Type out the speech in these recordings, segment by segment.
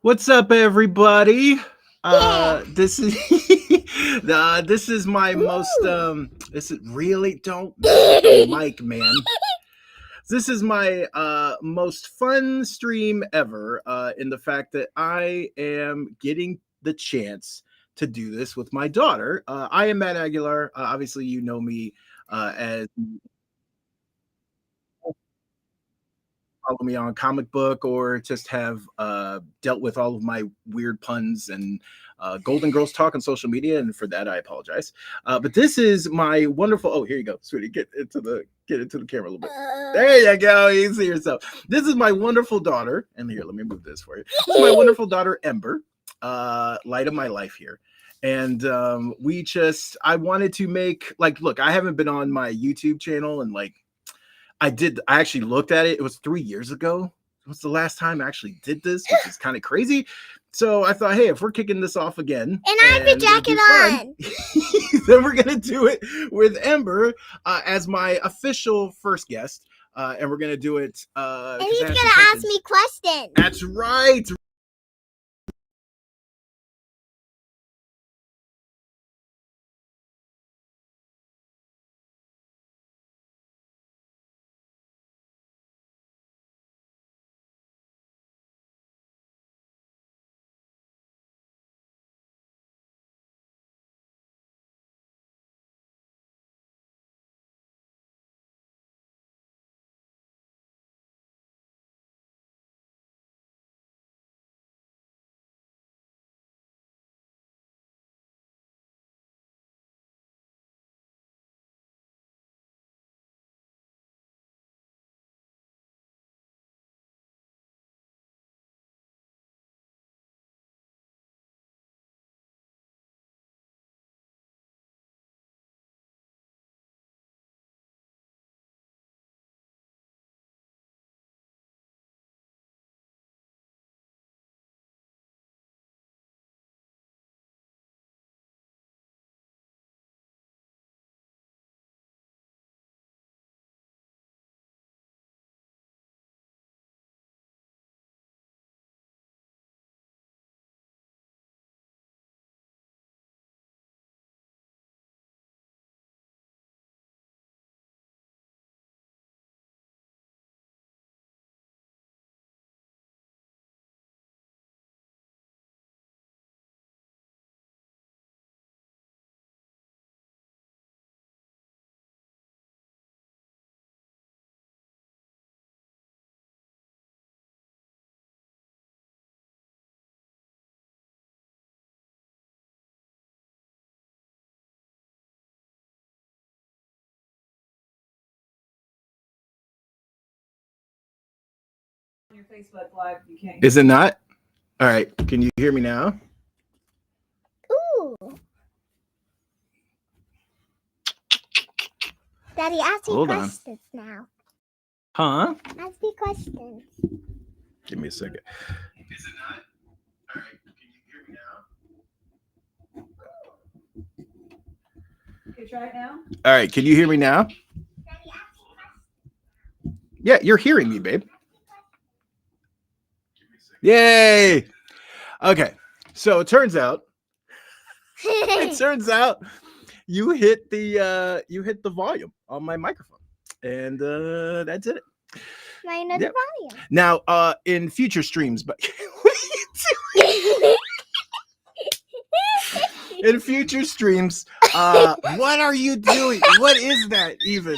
What's up, everybody? Yeah. This is my most Ooh. This is really don't the mic, man. This is my most fun stream ever. In the fact that I am getting the chance to do this with my daughter. I am Matt Aguilar. Obviously, you know me as follow me on comic book or just have dealt with all of my weird puns and golden girls talk on social media, and for that I apologize. But this is my wonderful here you go, sweetie, get into the camera a little bit. There you go, you see yourself. This is my wonderful daughter, and here, let me move this for you. This is my wonderful daughter Ember, light of my life here. And I wanted to make, like, look, I haven't been on my YouTube channel and like I actually looked at it. It was 3 years ago. It was the last time I actually did this, which is kind of crazy. So I thought, hey, if we're kicking this off again, And I have the jacket on. then we're gonna do it with Ember as my official first guest, and we're gonna do it. And he's gonna ask me questions. That's right. Your Facebook Live, you can't. Is it not? All right. Can you hear me now? Ooh. Daddy, ask me questions now. Huh? Ask me questions. Give me a second. Is it not? All right. Can you hear me now? Okay, try it now. All right. Can you hear me now? Yeah, you're hearing me, babe. Yay! Okay, so it turns out you hit the volume on my microphone, and that's it. Mine is volume. Now, in future streams, but in future streams, what are you doing? What is that even?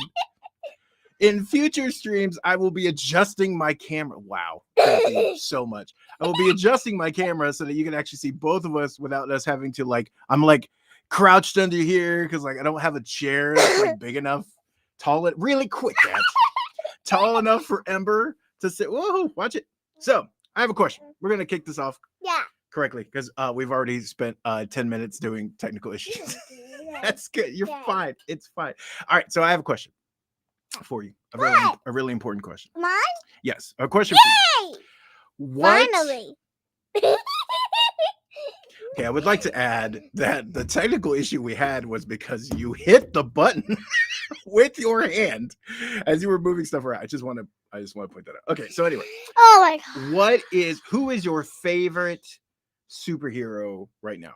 In future streams, I will be adjusting my camera. Wow, thank you so much. I will be adjusting my camera so that you can actually see both of us without us having to, like, I'm like crouched under here because like I don't have a chair that's like big enough, tall it really quick, Dad. Tall enough for Ember to sit. Whoa, watch it. So I have a question. We're gonna kick this off correctly because we've already spent 10 minutes doing technical issues. That's good. You're fine. It's fine. All right. So I have a question for you. A really important question. Mine? Yes. A question for you. What? Finally. Okay, I would like to add that the technical issue we had was because you hit the button with your hand as you were moving stuff around. I I just want to point that out. Okay, so anyway, Oh my god. who is your favorite superhero right now?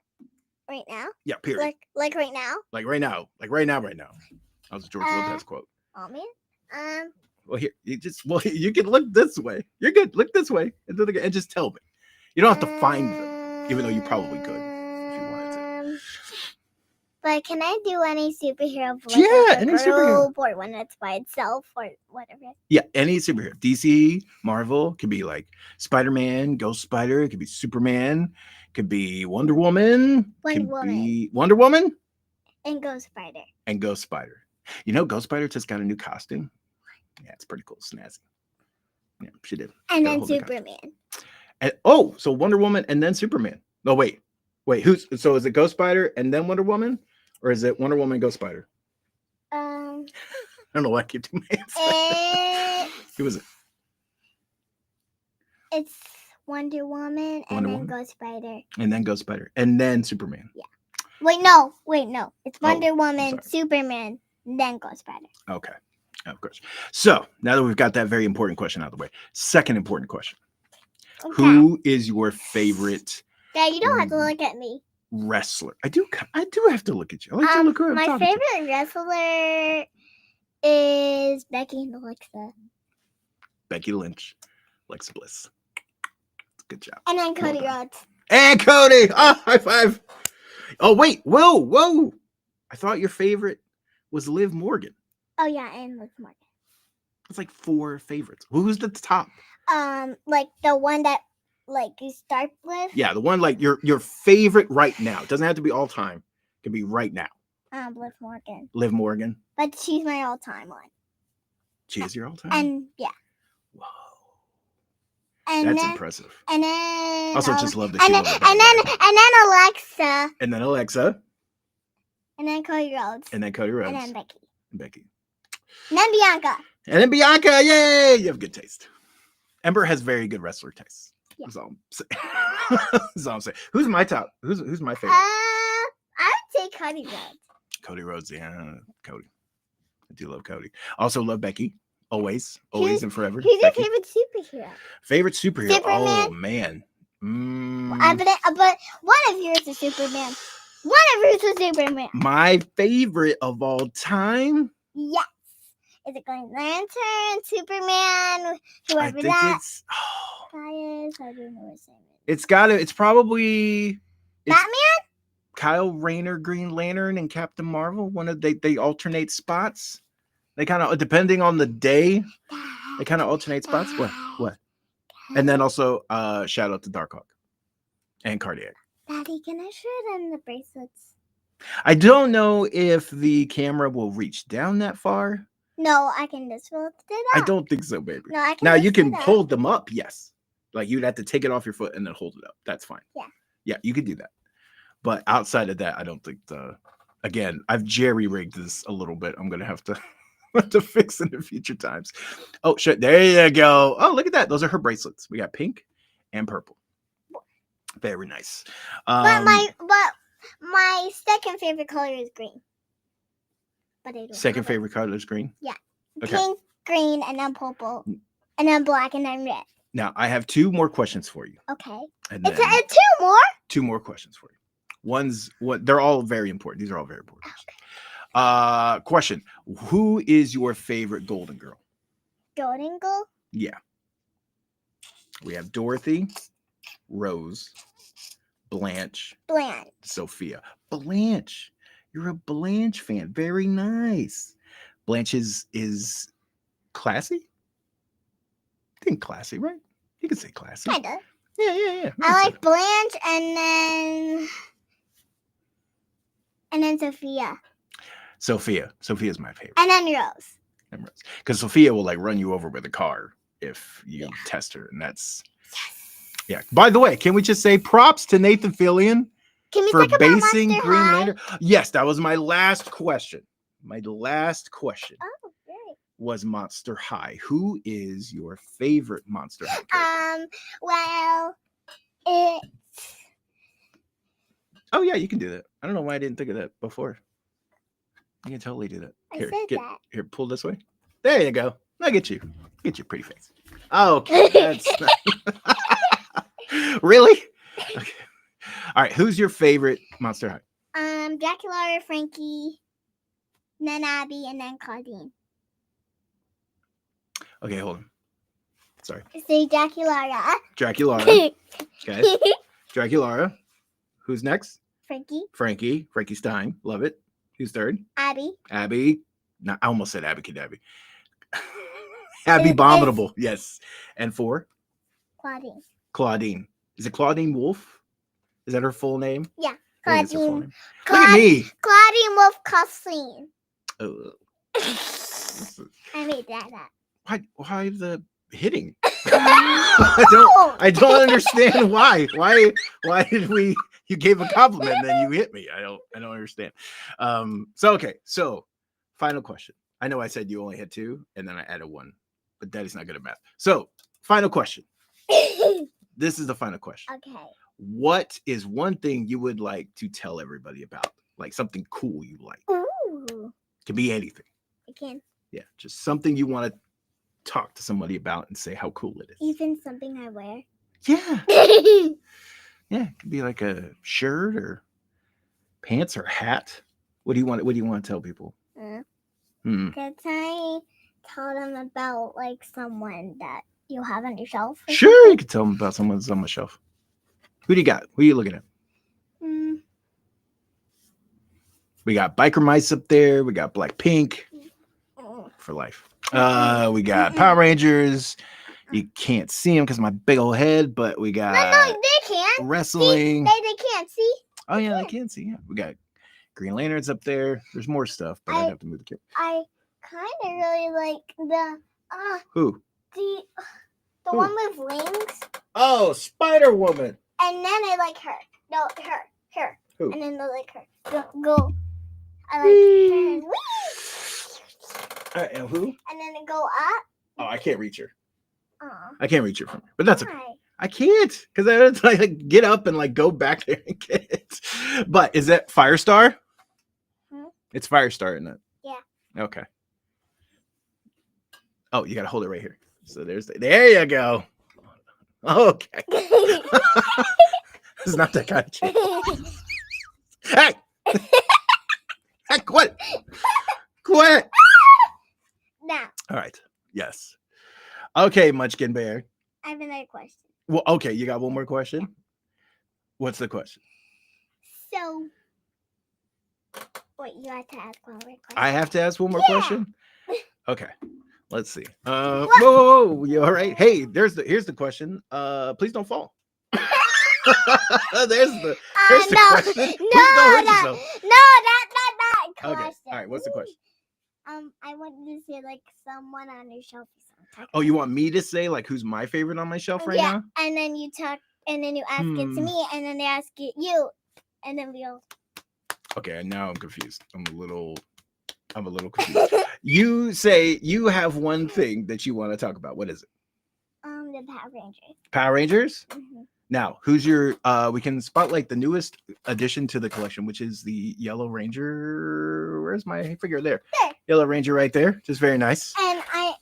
Right now? Yeah, period. Like right now? Like right now. Like right now. That was a George Lopez quote. Oh man. Well, here you can look this way. You're good. Look this way and just tell me. You don't have to find them, even though you probably could if you wanted to. But can I do any superhero? Yeah, any superhero. Or when it's by itself or whatever. Yeah, any superhero. DC, Marvel, could be like Spider-Man, Ghost Spider, it could be Superman, could be Wonder Woman. Wonder Woman? And Ghost Spider. And Ghost Spider. You know, Ghost Spider just got a new costume. Yeah, it's pretty cool. Snazzy. Yeah, she did. And then Superman. And, so Wonder Woman and then Superman. No, wait. So is it Ghost Spider and then Wonder Woman? Or is it Wonder Woman and Ghost Spider? I don't know why I keep doing my answer. Who was it? It's Wonder Woman and then Ghost Spider. And then Ghost Spider. And then Superman. Yeah. Wait, no. It's Wonder Woman, Superman, then Ghost Spider. Okay. Of course. So now that we've got that very important question out of the way, second important question. Okay. Who is your favorite? Dad, you don't have to look at me. Wrestler. I do have to look at you. I like to look around. My favorite wrestler is Becky and Alexa. Becky Lynch, Alexa Bliss. Good job. And then Cody Rhodes. And Cody. Oh, high five. Oh, wait. Whoa. I thought your favorite was Liv Morgan. Oh yeah, and Liv Morgan. It's like 4 favorites. Who's the top? Like the one that you start with. Yeah, the one like your favorite right now. It doesn't have to be all time. It can be right now. Liv Morgan. Liv Morgan. But she's my all-time one. She is your all-time? And yeah. Whoa. And that's impressive. And then also just love that and then Alexa. And then Alexa. And then Cody Rhodes. And then Cody Rhodes. And then Becky. And then Bianca. And then Bianca. Yay! You have good taste. Ember has very good wrestler taste. Yeah. That's all I'm saying. Who's my top? Who's my favorite? I would say Cody Rhodes. Cody Rhodes, yeah. Cody. I do love Cody. Also love Becky. Always and forever. Who's your favorite superhero? Favorite superhero? Superman? Oh, man. But one of yours is Superman. One of yours is Superman. My favorite of all time? Yes. Is it Green Lantern, Superman, whoever that guy is? I don't know his name. It's probably Batman? Kyle Rayner, Green Lantern, and Captain Marvel. They alternate spots. They kind of, depending on the day, they kind of alternate spots. What? And then also, shout out to Darkhawk and Cardiac. Daddy, can I show them the bracelets? I don't know if the camera will reach down that far. No, I can just lift it up. I don't think so, baby. No, I can. Now you can hold them up, yes. Like you'd have to take it off your foot and then hold it up. That's fine. Yeah, you could do that. But outside of that, I don't think again, I've jerry-rigged this a little bit. I'm gonna have to fix it in future times. Oh shit, there you go. Oh, look at that. Those are her bracelets. We got pink and purple. Very nice. But my second favorite color is green. But I don't second favorite color is green? Yeah. Okay. Pink, green, and then purple. And then black, and then red. Now, I have 2 more questions for you. Okay. And then 2 more? 2 more questions for you. They're all very important. These are all very important. Okay. Question. Who is your favorite Golden Girl? Golden Girl? Yeah. We have Dorothy, Rose, Blanche, Sophia. Blanche. You're a Blanche fan. Very nice. Blanche is classy. I think classy, right? You can say classy. Kind of. Yeah. I like Blanche and then Sophia. Sophia's my favorite. And then Rose. Because Sophia will like run you over with a car if you test her, and that's yeah. By the way, can we just say props to Nathan Fillion for basing Green Lantern? Yes, that was my last question. My last question was Monster High. Who is your favorite Monster High character? Well, oh yeah, you can do that. I don't know why I didn't think of that before. You can totally do that. Here, pull this way. There you go. I get you. Get your pretty face. Okay. That's really? Okay. All right. Who's your favorite Monster High? Dracula, Frankie, then Abby, and then Claudine. Okay, hold on. Sorry. Say Dracula. Draculara. Okay. Draculara. Who's next? Frankie. Frankie Stein. Love it. Who's third? Abby. Abby. No, I almost said Abby Cadabby. Abby Abominable. Yes. And four? Claudine. Claudine. Is it Claudine Wolf? Is that her full name? Yeah. I think it's her full Claudine. name. Look at me. Claudine Wolf Kathleen. Oh. I made that up. Why the hitting? I don't understand why. Why did you gave a compliment and then you hit me? I don't understand. So final question. I know I said you only had two and then I added one, but Daddy's not good at math. So final question. This is the final question. Okay. What is one thing you would like to tell everybody about? Like something cool you like. Ooh. Could be anything. Again. Yeah, just something you want to talk to somebody about and say how cool it is. Even something I wear. Yeah. Yeah, it could be like a shirt or pants or hat. What do you want to tell people? Could I tell them about like someone that you have on your shelf? Sure, you could tell them about someone that's on my shelf. Who do you got? Who are you looking at? We got biker mice up there. We got Blackpink for life. We got Power Rangers. You can't see them because of my big old head, but we got No, they can't. wrestling. They can't see. Oh yeah, they can see. Yeah, we got Green Lanterns up there. There's more stuff, but I'd have to move the camera. I kind of really like the Who? The Who? one with wings. Oh, Spider Woman. And then I like her. No, her. Who? And then I like her. Go. I like her. All right, and who? And then go up. Oh, I can't reach her. Aw. I can't reach her from here, but that's okay. Why? I can't because I have to like get up and like go back there and get it. But is that Firestar? It's Firestar, isn't it? Yeah. Okay. Oh, you gotta hold it right here. So there you go. Okay. It's not that kind of change. Hey! Hey, quit! Quit! Now, All right. Yes. Okay, Munchkin Bear. I have another question. Well, okay, you got one more question? What's the question? So, wait, you have to ask one more question. I have to ask one more Yeah. question? Okay. Let's see. Whoa, you all right? Hey, here's the question. Please don't fall. there's the question. Please don't hurt yourself. That question. Okay. All right, what's the question? I wanted to say like someone on your shelf or something. Oh, you want me to say like who's my favorite on my shelf right now? And then you talk, and then you ask it to me, and then they ask it you, and then we all. Okay, now I'm confused. I'm a little confused. You say you have one thing that you want to talk about. What is it? The Power Rangers. Power Rangers? Mm-hmm. Now, who's your we can spotlight the newest addition to the collection, which is the Yellow Ranger. Where's my figure there? There. Yellow Ranger right there. Just very nice.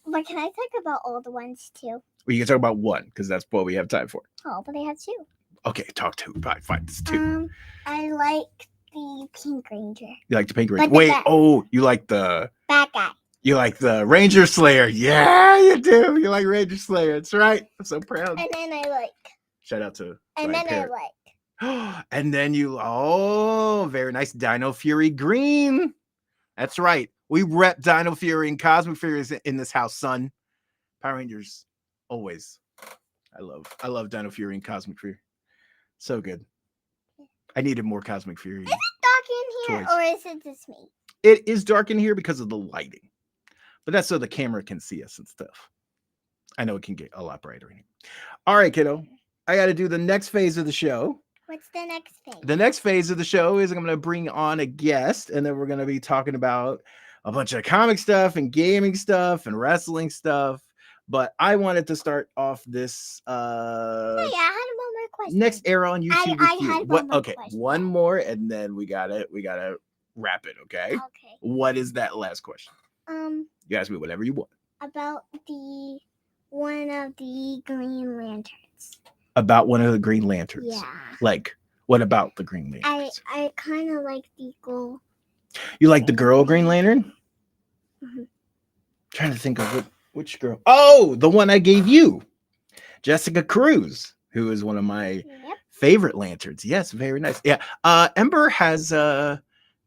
But can I talk about all the ones too? Well, you can talk about one because that's what we have time for. Oh, but I have two. Okay, talk two. Fine, it's two. I like the Pink Ranger. You like the Pink Ranger? But Wait, you like the Bad guy. You like the Ranger Slayer? Yeah, you do. You like Ranger Slayer. That's right. I'm so proud. And then I like. Shout out to. And Ryan then Parrott. I like. And then very nice Dino Fury Green. That's right. We rep Dino Fury and Cosmic Fury in this house, son. Power Rangers, always. I love Dino Fury and Cosmic Fury. So good. I needed more Cosmic Fury. Is it dark in here, or is it just me? It is dark in here because of the lighting, but that's so the camera can see us and stuff. I know it can get a lot brighter in here. All right, kiddo. I got to do the next phase of the show. What's the next phase? The next phase of the show is I'm going to bring on a guest, and then we're going to be talking about a bunch of comic stuff and gaming stuff and wrestling stuff. But I wanted to start off this I had one more question. next era on YouTube I with you. had one more question. One more, and then we gotta wrap it. Okay. Okay. What is that last question? Um. You ask me whatever you want. about one of the Green Lanterns. About one of the Green Lanterns. Yeah. Like, what about the Green Lanterns? I kind of like the girl. You like the girl Green Lantern? Mm-hmm. Trying to think of which girl. Oh, the one I gave you, Jessica Cruz, who is one of my favorite lanterns. Yes, very nice. Yeah. Ember has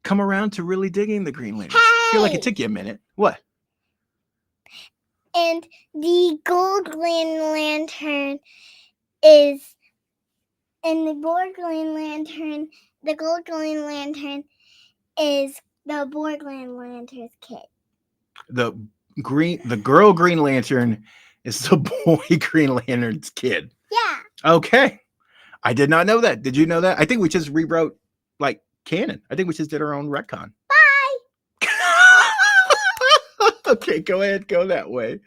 come around to really digging the Green Lantern. I feel like it took you a minute. What? And the gold Green Lantern is, and the gold Green Lantern is the boy Green Lantern's kid. The girl Green Lantern is the boy Green Lantern's kid. Yeah. Okay. I did not know that. Did you know that? I think we just rewrote like canon. I think we just did our own retcon. Bye. Okay, go ahead, go that way.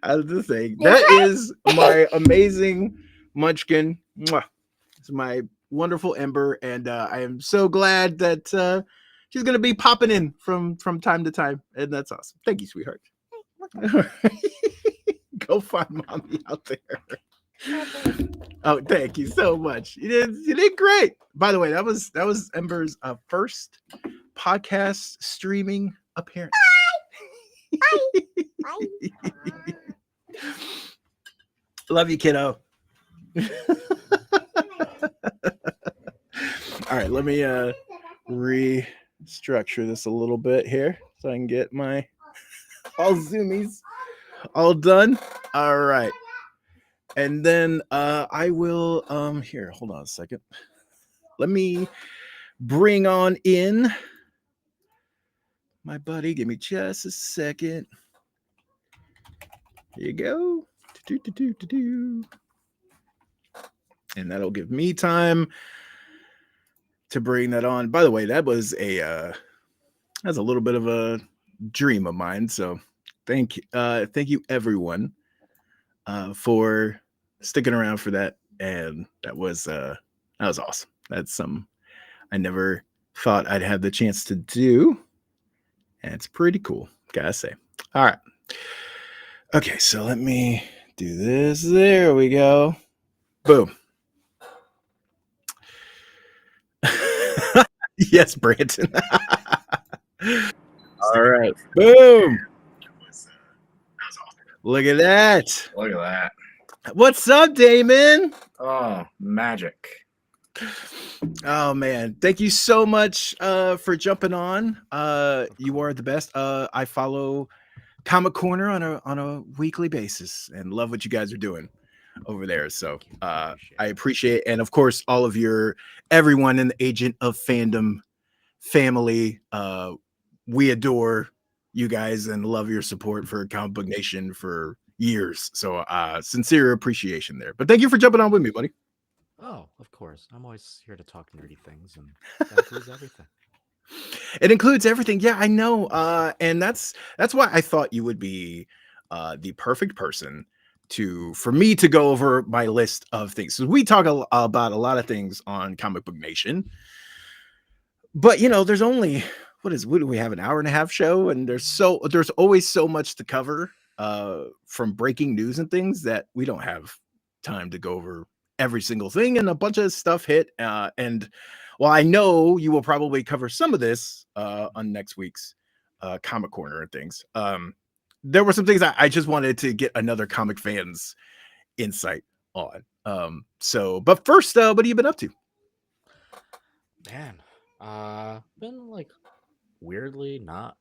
As the thing. That is my amazing Munchkin. Mwah. It's my wonderful Ember, and I am so glad that she's gonna be popping in from time to time, and that's awesome. Thank you, sweetheart. Go find mommy out there. Oh, thank you so much. You did great. By the way, that was Ember's first podcast streaming appearance. Bye. Bye. Love you, kiddo. All right, let me restructure this a little bit here so I can get my all zoomies all done. All right. And then I will here, hold on a second. Let me bring on in my buddy. Give me just a second. Here you go. And that'll give me time to bring that on. By the way, that was that's a little bit of a dream of mine. So thank you everyone for sticking around for that. And that was awesome. That's something I never thought I'd have the chance to do. And it's pretty cool, gotta say. All right. Okay, so let me do this. There we go. Boom. Yes, Branton. All right. Boom. Look at that. Look at that. What's up, Damon? Oh, magic. Oh man, thank you so much for jumping on. You are the best. I follow Comic Corner on a weekly basis and love what you guys are doing over there. So I appreciate it. And of course all of everyone in the Agent of Fandom family. We adore you guys and love your support for Comic Book Nation for years. So sincere appreciation there. But thank you for jumping on with me, buddy. Oh, of course. I'm always here to talk nerdy things, and that includes everything. It includes everything. Yeah, I know. And that's why I thought you would be the perfect person for me to go over my list of things. So we talk about a lot of things on Comic Book Nation, but there's only what do we have, an hour and a half show, and there's always so much to cover from breaking news and things that we don't have time to go over every single thing, and a bunch of stuff hit. And while I know you will probably cover some of this on next week's Comic Corner and things, there were some things I just wanted to get another comic fan's insight on. But first, what have you been up to? Man, been like weirdly not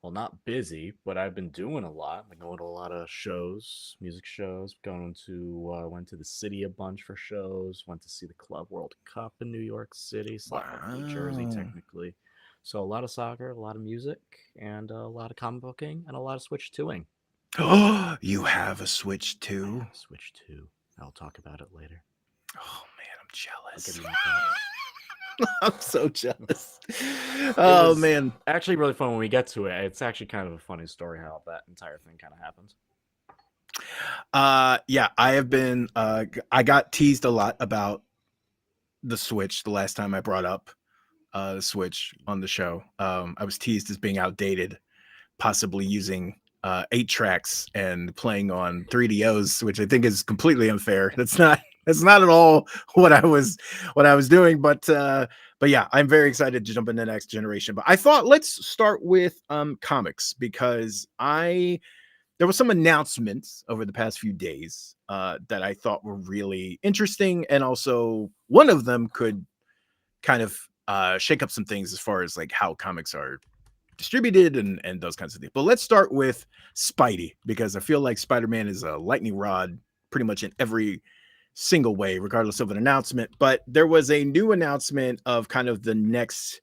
busy, but I've been doing a lot. I've been going to a lot of shows, music shows. Went to the city a bunch for shows. Went to see the Club World Cup in New York City, New Jersey technically. So a lot of soccer, a lot of music, and a lot of comic booking, and a lot of Switch 2ing. Oh, you have a Switch 2? Switch 2. I'll talk about it later. Oh man, I'm jealous. I'm so jealous. Oh man, actually really fun when we get to it. It's actually kind of a funny story how that entire thing kind of happened. Yeah, I have been I got teased a lot about the Switch the last time I brought up the Switch on the show. I was teased as being outdated, possibly using 8 tracks and playing on 3DOs, which I think is completely unfair. That's not at all what I was doing. But yeah, I'm very excited to jump into the next generation. But I thought let's start with comics, because there was some announcements over the past few days that I thought were really interesting, and also one of them could kind of shake up some things as far as like how comics are distributed and those kinds of things. But let's start with Spidey, because I feel like Spider-Man is a lightning rod pretty much in every single way, regardless of an announcement. But there was a new announcement of kind of the next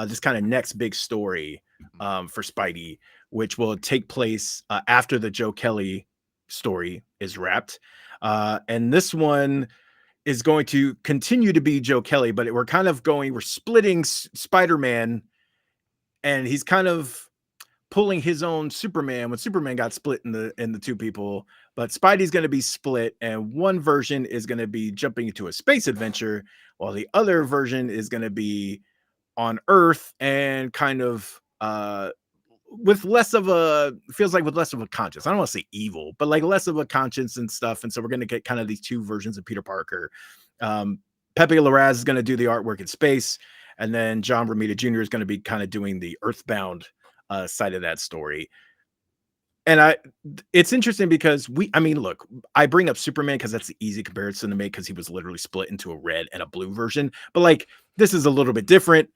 this kind of next big story for Spidey, which will take place after the Joe Kelly story is wrapped. And this one is going to continue to be Joe Kelly, but we're splitting Spider-Man, and he's kind of pulling his own Superman when Superman got split in the two people. But Spidey's going to be split, and one version is going to be jumping into a space adventure, while the other version is going to be on Earth and kind of with less of a conscience. I don't want to say evil, but like less of a conscience and stuff. And so we're going to get kind of these two versions of Peter Parker. Pepe Larraz is going to do the artwork in space, and then John Romita Jr. is going to be kind of doing the Earthbound side of that story. And it's interesting because look, I bring up Superman because that's the easy comparison to make, because he was literally split into a red and a blue version. But like, this is a little bit different.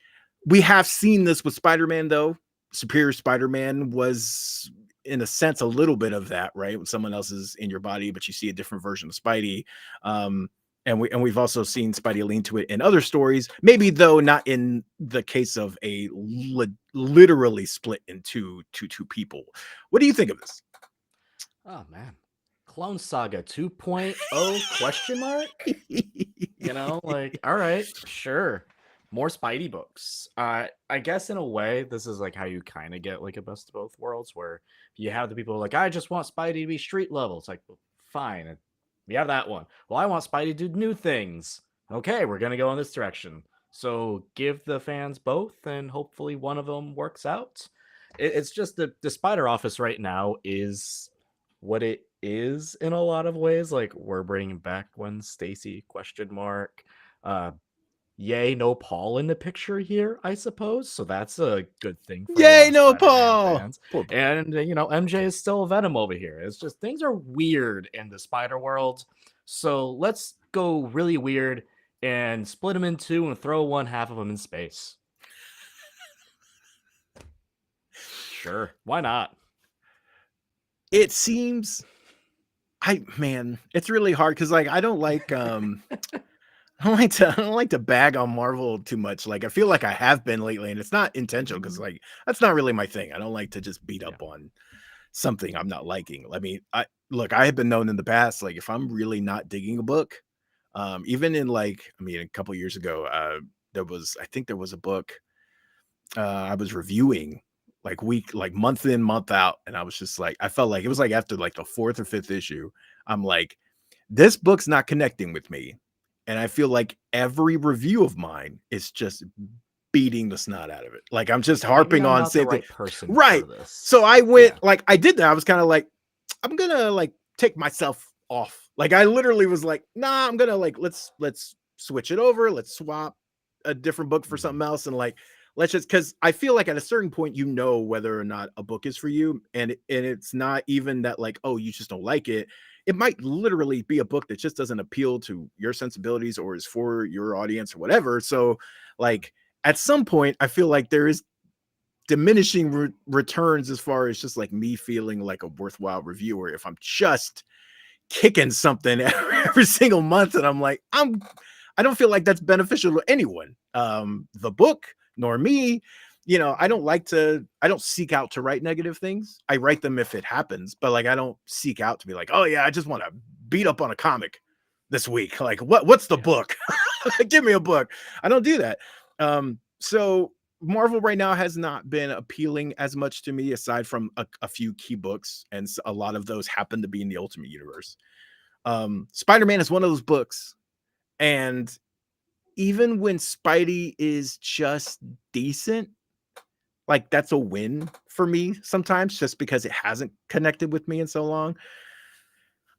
We have seen this with Spider-Man, though. Superior Spider-Man was, in a sense, a little bit of that, right? When someone else is in your body, but you see a different version of Spidey. And we've also seen Spidey lean to it in other stories, maybe though not in the case of a literally split into two people. What do you think of this? Oh man, Clone Saga 2.0 question mark? You know, like, all right, sure, more Spidey books. I guess in a way, this is like how you kind of get like a best of both worlds, where you have the people like, I just want Spidey to be street level. It's like, well, fine. We have that one. Well, I want Spidey to do new things. Okay, we're going to go in this direction. So give the fans both, and hopefully one of them works out. It's just the Spider Office right now is what it is in a lot of ways. Like, we're bringing back Gwen Stacy, question mark. Yay, no Paul in the picture here, I suppose. So that's a good thing for Yay, no Spider-Man Paul fans. Poor Paul. And MJ is still Venom over here. It's just things are weird in the Spider world. So let's go really weird and split them in two and throw one half of them in space. Sure, why not? It seems it's really hard because like I don't like I don't like to bag on Marvel too much. Like, I feel like I have been lately, and it's not intentional because like that's not really my thing. I don't like to just beat up on something I'm not liking. I mean, I have been known in the past, like if I'm really not digging a book, even in a couple years ago, there was a book I was reviewing month in, month out, and I was just like, I felt like it was like after like the 4th or 5th issue, I'm like, this book's not connecting with me. And I feel like every review of mine is just beating the snot out of it. Like, I'm just harping on the same thing. right person Right. for this. So I went I did that. I was kind of like, I'm gonna like take myself off. Like, I literally was like, nah, I'm gonna like let's switch it over. Let's swap a different book for something else, and like let's just, because I feel like at a certain point you know whether or not a book is for you, and it's not even that like, oh, you just don't like it. It might literally be a book that just doesn't appeal to your sensibilities or is for your audience or whatever. So like at some point I feel like there is diminishing returns as far as just like me feeling like a worthwhile reviewer if I'm just kicking something every single month, and I'm like, I don't feel like that's beneficial to anyone, the book nor me. I don't seek out to write negative things. I write them if it happens, but like I don't seek out to be like, oh yeah, I just want to beat up on a comic this week. Like, what's the book? Give me a book. I don't do that. So Marvel right now has not been appealing as much to me, aside from a few key books, and a lot of those happen to be in the Ultimate Universe. Spider-Man is one of those books, and even when Spidey is just decent, like that's a win for me sometimes, just because it hasn't connected with me in so long.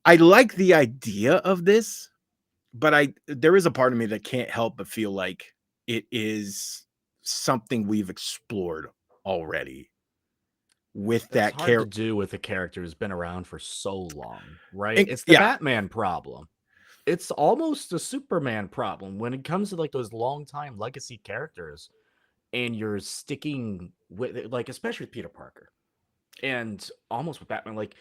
I like the idea of this, but there is a part of me that can't help but feel like it is something we've explored already with It's that hard to character. do with a character who's been around for so long, right? It's the Yeah, Batman problem. It's almost a Superman problem when it comes to like those long time legacy characters, and you're sticking with it, like especially with Peter Parker and almost with Batman. Like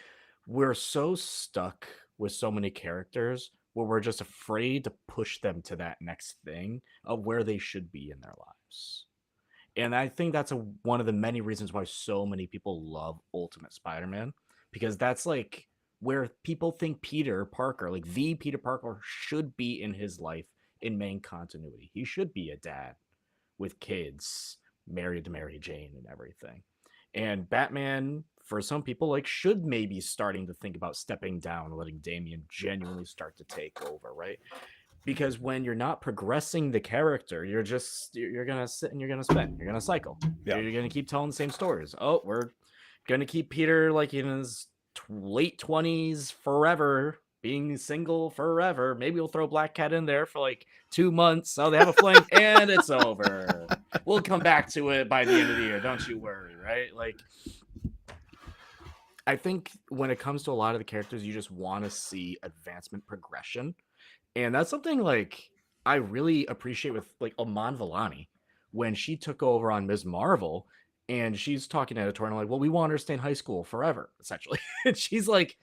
we're so stuck with so many characters where we're just afraid to push them to that next thing of where they should be in their lives. And I think that's one of the many reasons why so many people love Ultimate Spider-Man, because that's like where people think Peter Parker, like the Peter Parker, should be in his life in main continuity. He should be a dad with kids, married to Mary Jane and everything. And Batman, for some people, like should maybe starting to think about stepping down, letting Damian genuinely start to take over, right? Because when you're not progressing the character, you're gonna sit and you're gonna spend, you're gonna cycle. Yeah. You're gonna keep telling the same stories. Oh, we're gonna keep Peter like in his late 20s forever, being single forever. Maybe we'll throw Black Cat in there for like 2 months. Oh, they have a fling and it's over. We'll come back to it by the end of the year. Don't you worry, right? Like I think when it comes to a lot of the characters, you just want to see advancement progression. And that's something like I really appreciate with like Iman Vellani when she took over on Ms. Marvel, and she's talking editorial like, well, we want her to stay in high school forever, essentially. And she's like,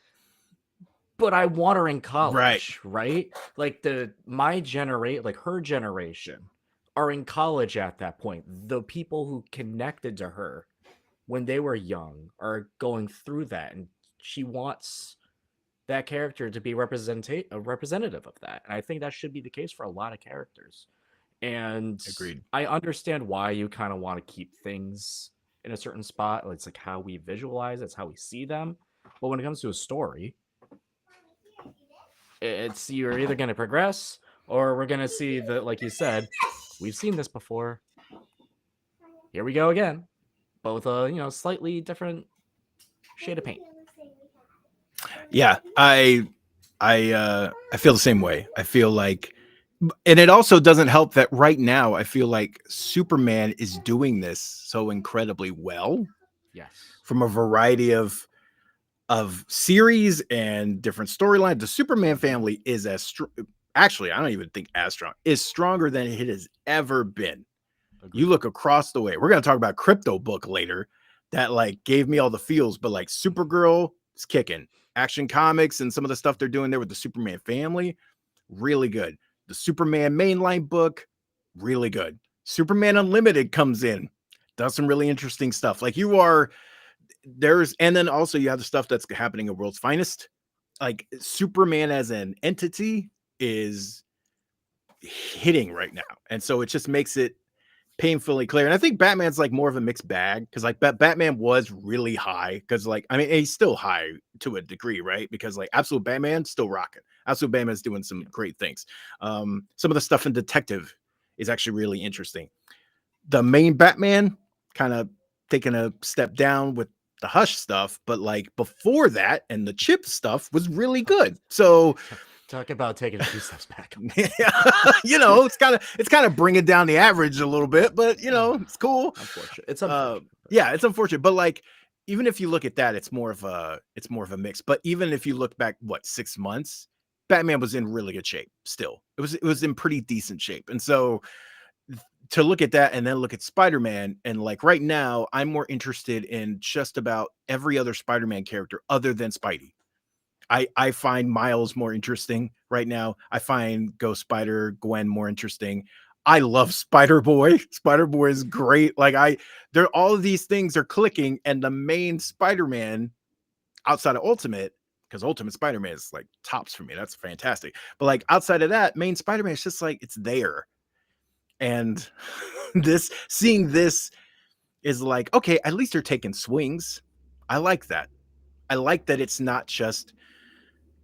but I want her in college, right? Like my generation, like her generation are in college at that point. The people who connected to her when they were young are going through that, and she wants that character to be a representative of that. And I think that should be the case for a lot of characters. And Agreed. I understand why you kind of want to keep things in a certain spot. It's like how we visualize, it's how we see them. But when it comes to a story, it's you're either going to progress or we're going to see that, like you said, we've seen this before. Here we go again. Both slightly different shade of paint. Yeah, I feel the same way. I feel like, and it also doesn't help that right now I feel like Superman is doing this so incredibly well. Yes. From a variety of series and different storylines. The Superman family is actually, I don't even think as strong, is stronger than it has ever been. Agreed. You look across the way. We're going to talk about Crypto Book later that like gave me all the feels, but like Supergirl is kicking. Action Comics and some of the stuff they're doing there with the Superman family, really good. The Superman mainline book, really good. Superman Unlimited comes in, does some really interesting stuff. Like and then also you have the stuff that's happening at World's Finest. Like Superman as an entity is hitting right now. And so it just makes it painfully clear. And I think Batman's like more of a mixed bag because like Batman was really high because like I mean he's still high to a degree, right? Because like Absolute Batman's still rocking. Absolute Batman's doing some great things. Some of the stuff in Detective is actually really interesting. The main Batman kind of taking a step down with the Hush stuff, but like before that and the Chip stuff was really good. So talk about taking a few steps back. It's kind of bringing down the average a little bit, but it's cool. Unfortunate. It's unfortunate. Yeah, it's unfortunate, but like even if you look at that, it's more of a mix. But even if you look back, 6 months, Batman was in really good shape. Still, it was in pretty decent shape, and so to look at that and then look at Spider-Man, and like right now, I'm more interested in just about every other Spider-Man character other than Spidey. I find Miles more interesting right now. I find Ghost Spider Gwen more interesting. I love Spider-Boy. Spider-Boy is great. Like all of these things are clicking, and the main Spider-Man outside of Ultimate, because Ultimate Spider-Man is like tops for me. That's fantastic. But like outside of that, main Spider-Man is just like it's there. And seeing this is like, okay, at least they're taking swings. I like that. I like that it's not just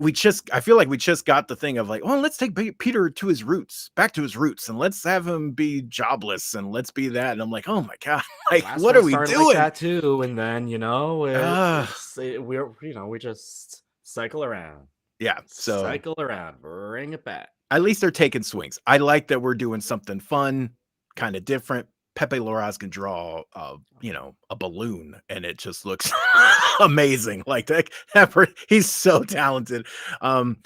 I feel like we just got the thing of like, well, let's take Peter to his roots, back to his roots, and let's have him be jobless and let's be that. And I'm like, oh my God, like, Last what one are we started doing? like that too, and then Ah. we just cycle around. Yeah. So Cycle around, bring it back. at least they're taking swings. I like that we're doing something fun, kind of different. Pepe Larraz can draw, a balloon, and it just looks amazing. Like that, he's so talented. And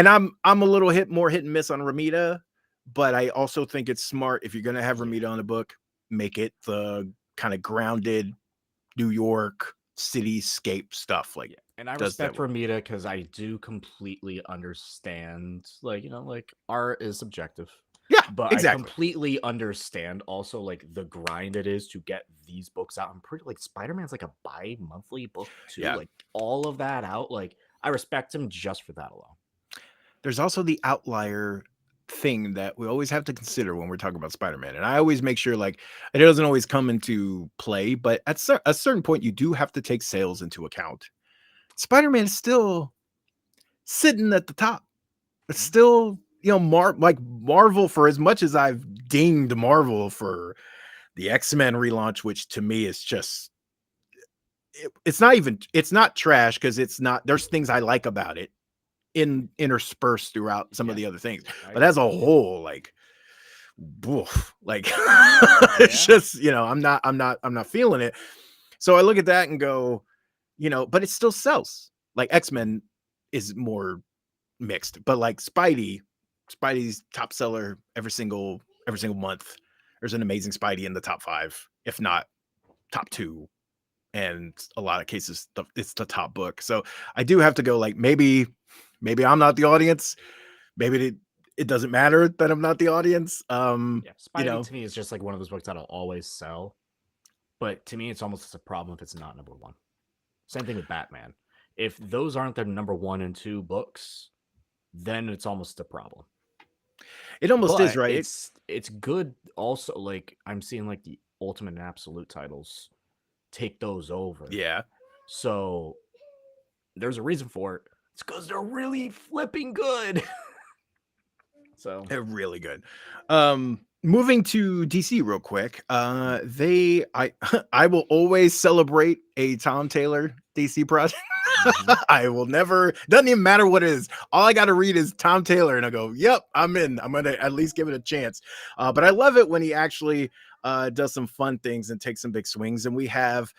I'm a little more hit and miss on Ramita, but I also think it's smart if you're gonna have Ramita on a book, make it the kind of grounded New York cityscape stuff. Like, And I does that respect work. Ramita because I do completely understand, like art is subjective. Yeah, But exactly. I completely understand also like the grind it is to get these books out. I'm pretty like Spider-Man's like a bi-monthly book too. Yeah. Like all of that out. Like I respect him just for that alone. There's also the outlier thing that we always have to consider when we're talking about Spider-Man. And I always make sure like it doesn't always come into play, but at a certain point you do have to take sales into account. Spider-Man is still sitting at the top. It's still, Marvel, for as much as I've dinged Marvel for the X-Men relaunch, which to me is just it's not trash because it's not, there's things I like about it interspersed throughout some of the other things, but as a whole, like, woof, like it's just, I'm not feeling it. So I look at that and go, but it still sells. Like X-Men is more mixed, but like Spidey's top seller every single month. There's an Amazing Spidey in the top 5, if not top 2, and a lot of cases it's the top book. So I do have to go like, maybe I'm not the audience. Maybe it doesn't matter that I'm not the audience. Spidey to me is just like one of those books that'll always sell. But to me, it's almost as a problem if it's not number 1. Same thing with Batman. If those aren't their number 1 and 2 books, then it's almost a problem. It almost is, right? It's good also, like I'm seeing like the Ultimate and Absolute titles take those over. Yeah. So there's a reason for it. It's because they're really flipping good. So they're really good. Moving to DC real quick. I will always celebrate a Tom Taylor DC project. I will never, doesn't even matter what it is. All I got to read is Tom Taylor and I go, yep, I'm in. I'm going to at least give it a chance. But I love it when he actually does some fun things and takes some big swings. And we have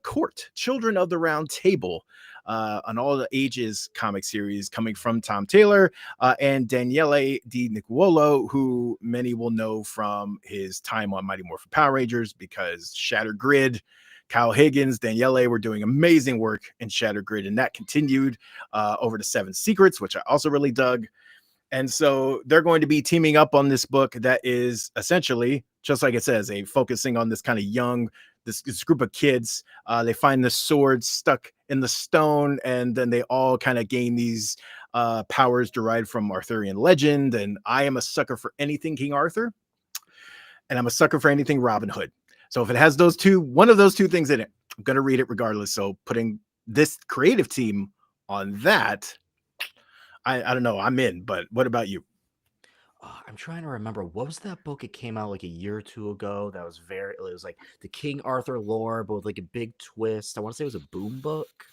Court, Children of the Round Table, an all the ages comic series coming from Tom Taylor and Daniele Di Nicuolo, who many will know from his time on Mighty Morphin Power Rangers, because Shattered Grid, Kyle Higgins, Daniele were doing amazing work in Shattered Grid, and that continued over to Seven Secrets, which I also really dug. And so they're going to be teaming up on this book that is essentially, just like it says, focusing on this kind of young, this group of kids. They find the sword stuck in the stone, and then they all kind of gain these powers derived from Arthurian legend. And I am a sucker for anything King Arthur, and I'm a sucker for anything Robin Hood. So if it has one of those two things in it, I'm going to read it regardless. So putting this creative team on that, I don't know, I'm in. But what about you? I'm trying to remember, what was that book? It came out like a year or two ago. It was like the King Arthur lore, but with like a big twist. I want to say it was a Boom book.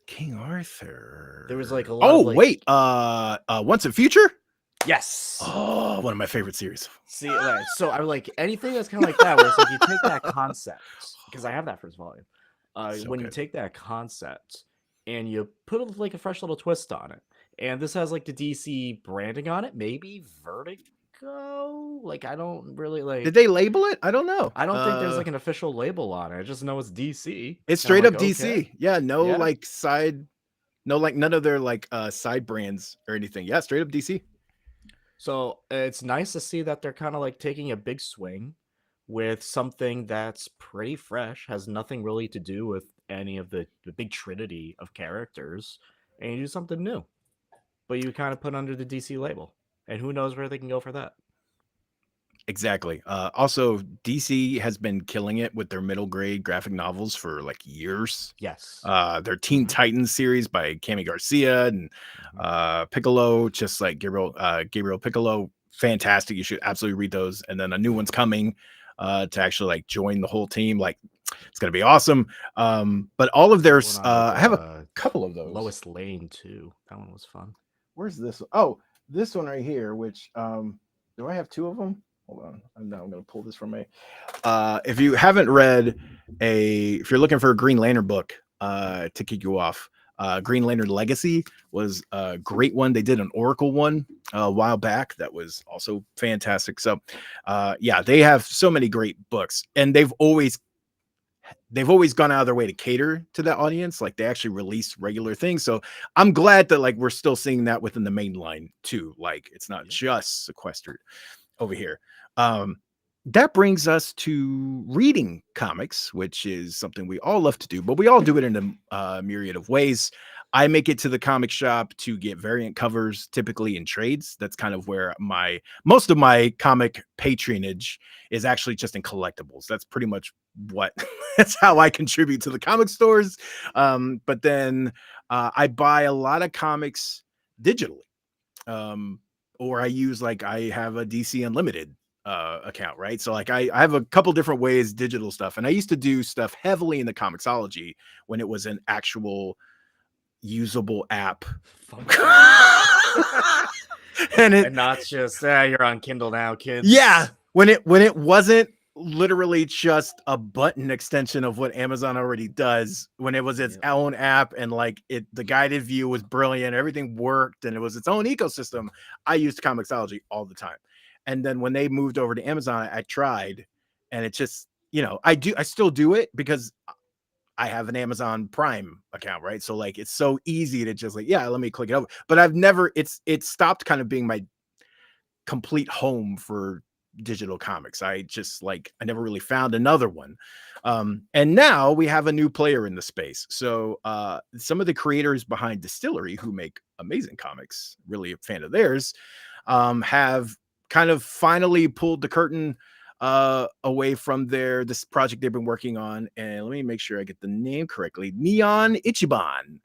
King Arthur. There was like a lot. Wait, Once and Future. Yes. Oh, one of my favorite series. See, so I like anything that's kind of like that, where it's like you take that concept, because I have that first volume. You take that concept and you put like a fresh little twist on it, and this has like the DC branding on it, maybe Vertigo. Like I don't really like. Did they label it? I don't know. I don't think there's like an official label on it. I just know it's DC. It's straight up like, DC. Okay. Yeah, like side, like none of their like side brands or anything. Yeah, straight up DC. So it's nice to see that they're kind of like taking a big swing with something that's pretty fresh, has nothing really to do with any of the big trinity of characters, and you do something new. But you kind of put under the DC label, and who knows where they can go for that. Exactly. Also, DC has been killing it with their middle grade graphic novels for like years. Yes. Their Teen Titans series by Cami Garcia and Piccolo, just like Gabriel Piccolo, fantastic. You should absolutely read those. And then a new one's coming to actually like join the whole team. Like it's gonna be awesome. But all of theirs, I have a couple of those. Lois Lane too. That one was fun. Where's this? Oh, this one right here. Which do I have two of them? Hold on. I'm going to pull this from me. If you haven't read if you're looking for a Green Lantern book to kick you off, Green Lantern Legacy was a great one. They did an Oracle one a while back that was also fantastic. So, yeah, they have so many great books, and they've always gone out of their way to cater to that audience. Like they actually release regular things. So I'm glad that like we're still seeing that within the main line too. Like it's not just sequestered over here. That brings us to reading comics, which is something we all love to do, but we all do it in a myriad of ways. I make it to the comic shop to get variant covers, typically in trades. That's kind of where most of my comic patronage is actually just in collectibles. That's pretty much that's how I contribute to the comic stores. But then I buy a lot of comics digitally. Or I use I have a DC Unlimited account, right? So like I have a couple different ways digital stuff, and I used to do stuff heavily in the Comixology when it was an actual usable app. and not just you're on Kindle now, kids. Yeah, when it wasn't literally just a button extension of what Amazon already does, when it was its own app, and the guided view was brilliant, everything worked, and it was its own ecosystem. I used Comixology all the time. And then when they moved over to Amazon, I tried, and it just, I still do it because I have an Amazon Prime account, right? So it's so easy to just let me click it over. But I've never, it stopped kind of being my complete home for digital comics. I just I never really found another one. And now we have a new player in the space. So some of the creators behind Distillery, who make amazing comics, really a fan of theirs, have kind of finally pulled the curtain away from this project they've been working on. And let me make sure I get the name correctly. Neon Ichiban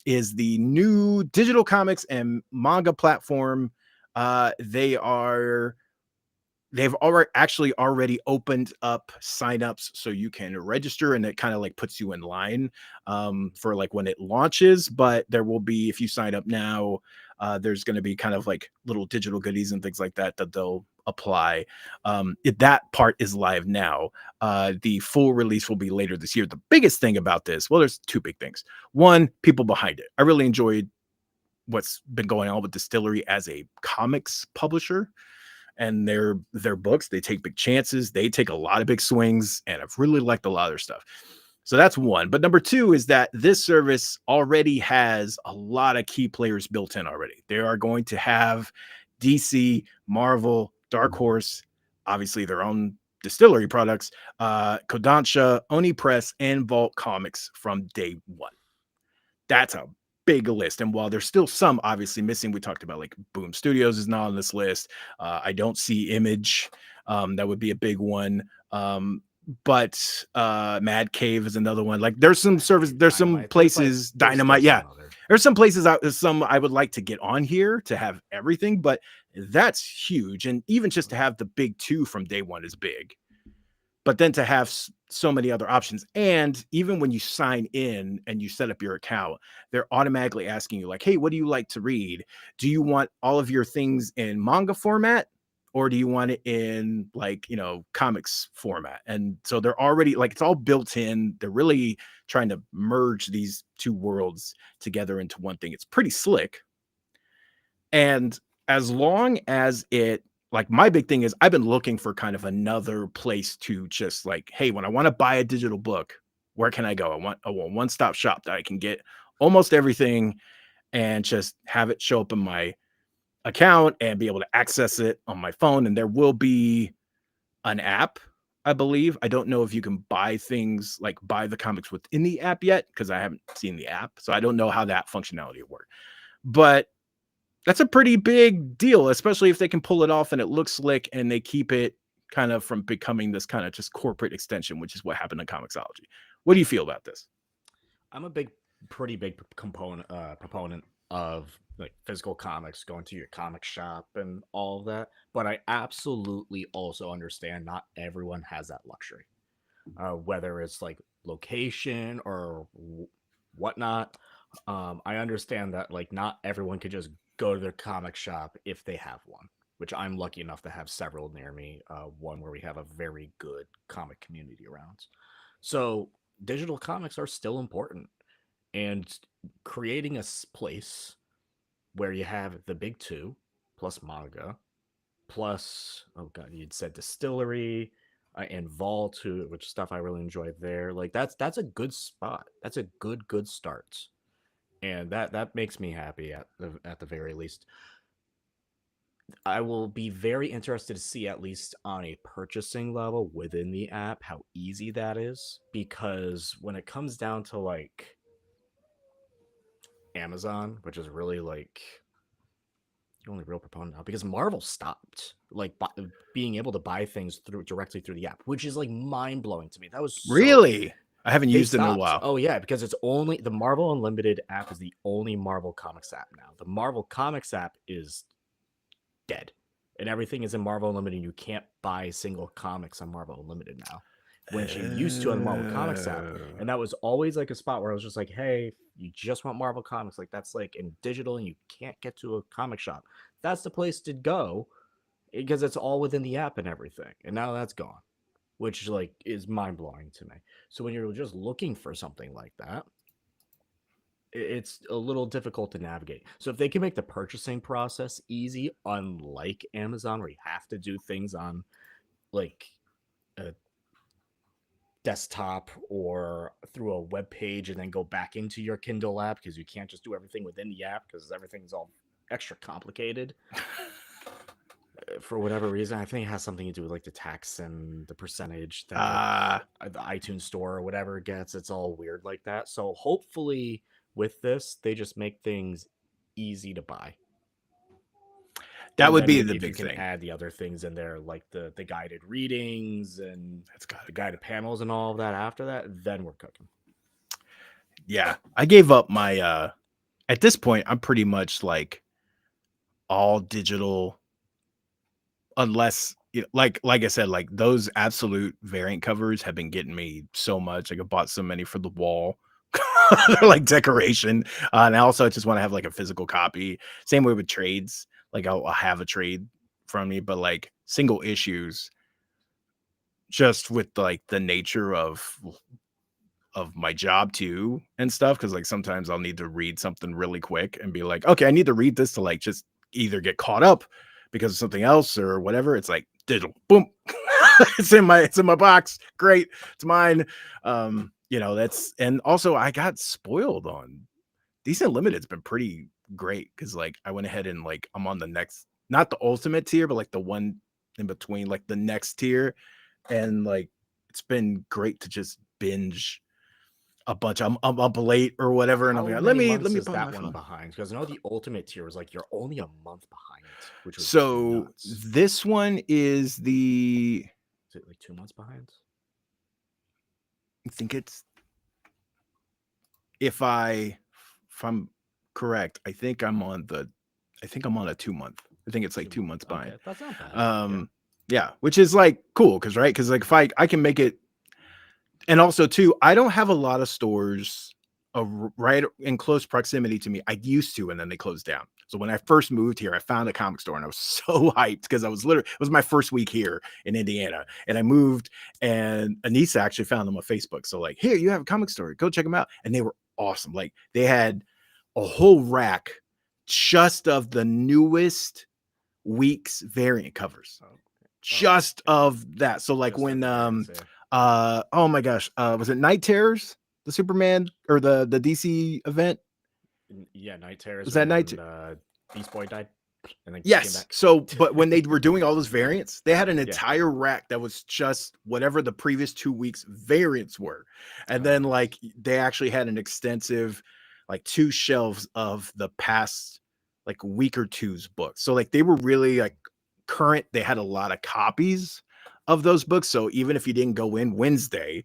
is the new digital comics and manga platform. They've already opened up signups so you can register, and it kind of puts you in line for when it launches. But there will be, if you sign up now, there's going to be kind of little digital goodies and things like that they'll apply. That part is live now. The full release will be later this year. The biggest thing about this, well, there's two big things. One, people behind it. I really enjoyed what's been going on with Distillery as a comics publisher. And their books, they take big chances. They take a lot of big swings, and I've really liked a lot of their stuff. So that's one. But number two is that this service already has a lot of key players built in already. They are going to have DC, Marvel, Dark Horse, obviously their own Distillery products, Kodansha, Oni Press, and Vault Comics from day one. That's a big list. And while there's still some obviously missing, we talked about Boom Studios is not on this list. I don't see Image. That would be a big one. But Mad Cave is another one. There's some service, there's some places, Dynamite. Yeah. There's some places I would like to get on here to have everything, but that's huge. And even just to have the big two from day one is big. But then to have so many other options, and even when you sign in and you set up your account, they're automatically asking you hey, what do you like to read? Do you want all of your things in manga format, or do you want it in comics format? And so they're already it's all built in. They're really trying to merge these two worlds together into one thing. It's pretty slick. And as long as it, my big thing is I've been looking for kind of another place to just hey, when I want to buy a digital book, where can I go? I want a one-stop shop that I can get almost everything and just have it show up in my account and be able to access it on my phone. And there will be an app, I believe. I don't know if you can buy things buy the comics within the app yet, because I haven't seen the app. So I don't know how that functionality will work. But That's a pretty big deal, especially if they can pull it off and it looks slick and they keep it kind of from becoming this kind of just corporate extension, which is what happened in Comixology. What do you feel about this? I'm a pretty big proponent of like physical comics, going to your comic shop and all of that. But I absolutely also understand not everyone has that luxury, whether it's like location or whatnot. I understand that like not everyone could just go to their comic shop if they have one, which I'm lucky enough to have several near me. One where we have a very good comic community around. So digital comics are still important, and creating a place where you have the big two plus manga plus, oh god, you'd said distillery, and vault, which stuff I really enjoyed there. Like that's a good spot. That's a good start, and that makes me happy at the very least. I will be very interested to see, at least on a purchasing level within the app, how easy that is, because when it comes down to like Amazon, which is really like the only real proponent now, because Marvel stopped like being able to buy things directly through the app, which is like mind blowing to me. That was Really? I haven't they used it in a stopped. while. Oh yeah, because it's only the Marvel Unlimited app is the only Marvel Comics app now. The Marvel Comics app is dead, and everything is in Marvel Unlimited. You can't buy single comics on Marvel Unlimited now, which you used to on the Marvel Comics app. And that was always like a spot where I was just like, hey, you just want Marvel Comics, like that's like in digital and you can't get to a comic shop. That's the place to go because it's all within the app and everything. And now that's gone, which like is mind-blowing to me. So when you're just looking for something like that, it's a little difficult to navigate. So if they can make the purchasing process easy, unlike Amazon where you have to do things on like a desktop or through a web page and then go back into your Kindle app, because you can't just do everything within the app because everything's all extra complicated for whatever reason. I think it has something to do with like the tax and the percentage that the iTunes store or whatever gets. It's all weird like that. So hopefully with this, they just make things easy to buy. That And would then be maybe the if you big can thing. add the other things in there, like the guided readings and That's got the guided panels and all of that after that, then we're cooking. Yeah, I gave up my at this point I'm pretty much like all digital, unless you know, like I said, like those absolute variant covers have been getting me so much. Like I bought so many for the wall. They're like decoration. And I also just want to have like a physical copy. Same way with trades. Like I'll have a trade from me, but like single issues, just with like the nature of my job too and stuff, because like sometimes I'll need to read something really quick and be like, okay, I need to read this to like just either get caught up because of something else or whatever. It's like digital, boom. It's in my box. Great, it's mine. You know, that's, and also I got spoiled on Decent Limited's been pretty great, because like I went ahead and like I'm on the next, not the ultimate tier, but like the one in between, like the next tier, and like it's been great to just binge a bunch. I'm up late or whatever, and I'm How like, many let months me is put that my one phone. behind? Because I know the ultimate tier was like you're only a month behind, which was So nuts. this one is the, Is it like 2 months behind? I think it's, if I'm correct, I think I'm on a 2 month. I think it's like 2 months behind. Okay, that's not bad. Okay. Yeah, which is like cool, because right, because like if I can make it, and also too, I don't have a lot of stores right in close proximity to me. I used to, and then they closed down. So when I first moved here, I found a comic store and I was so hyped, because I was literally, it was my first week here in Indiana, and I moved, and Anissa actually found them on Facebook. So like, here, you have a comic store, go check them out. And they were awesome. Like they had a whole rack just of the newest week's variant covers, just of that. So like Just when variants, yeah. oh my gosh, was it Night Terrors, the Superman or the DC event? Yeah, Night Terrors. Was that Night? Beast Boy died, and then came Yes. back. So, but when they were doing all those variants, they had an Yeah. entire rack that was just whatever the previous 2 weeks variants were. And then like they actually had an extensive, like 2 shelves of the past like a week or two's books. So like they were really like current. They had a lot of copies of those books. So even if you didn't go in Wednesday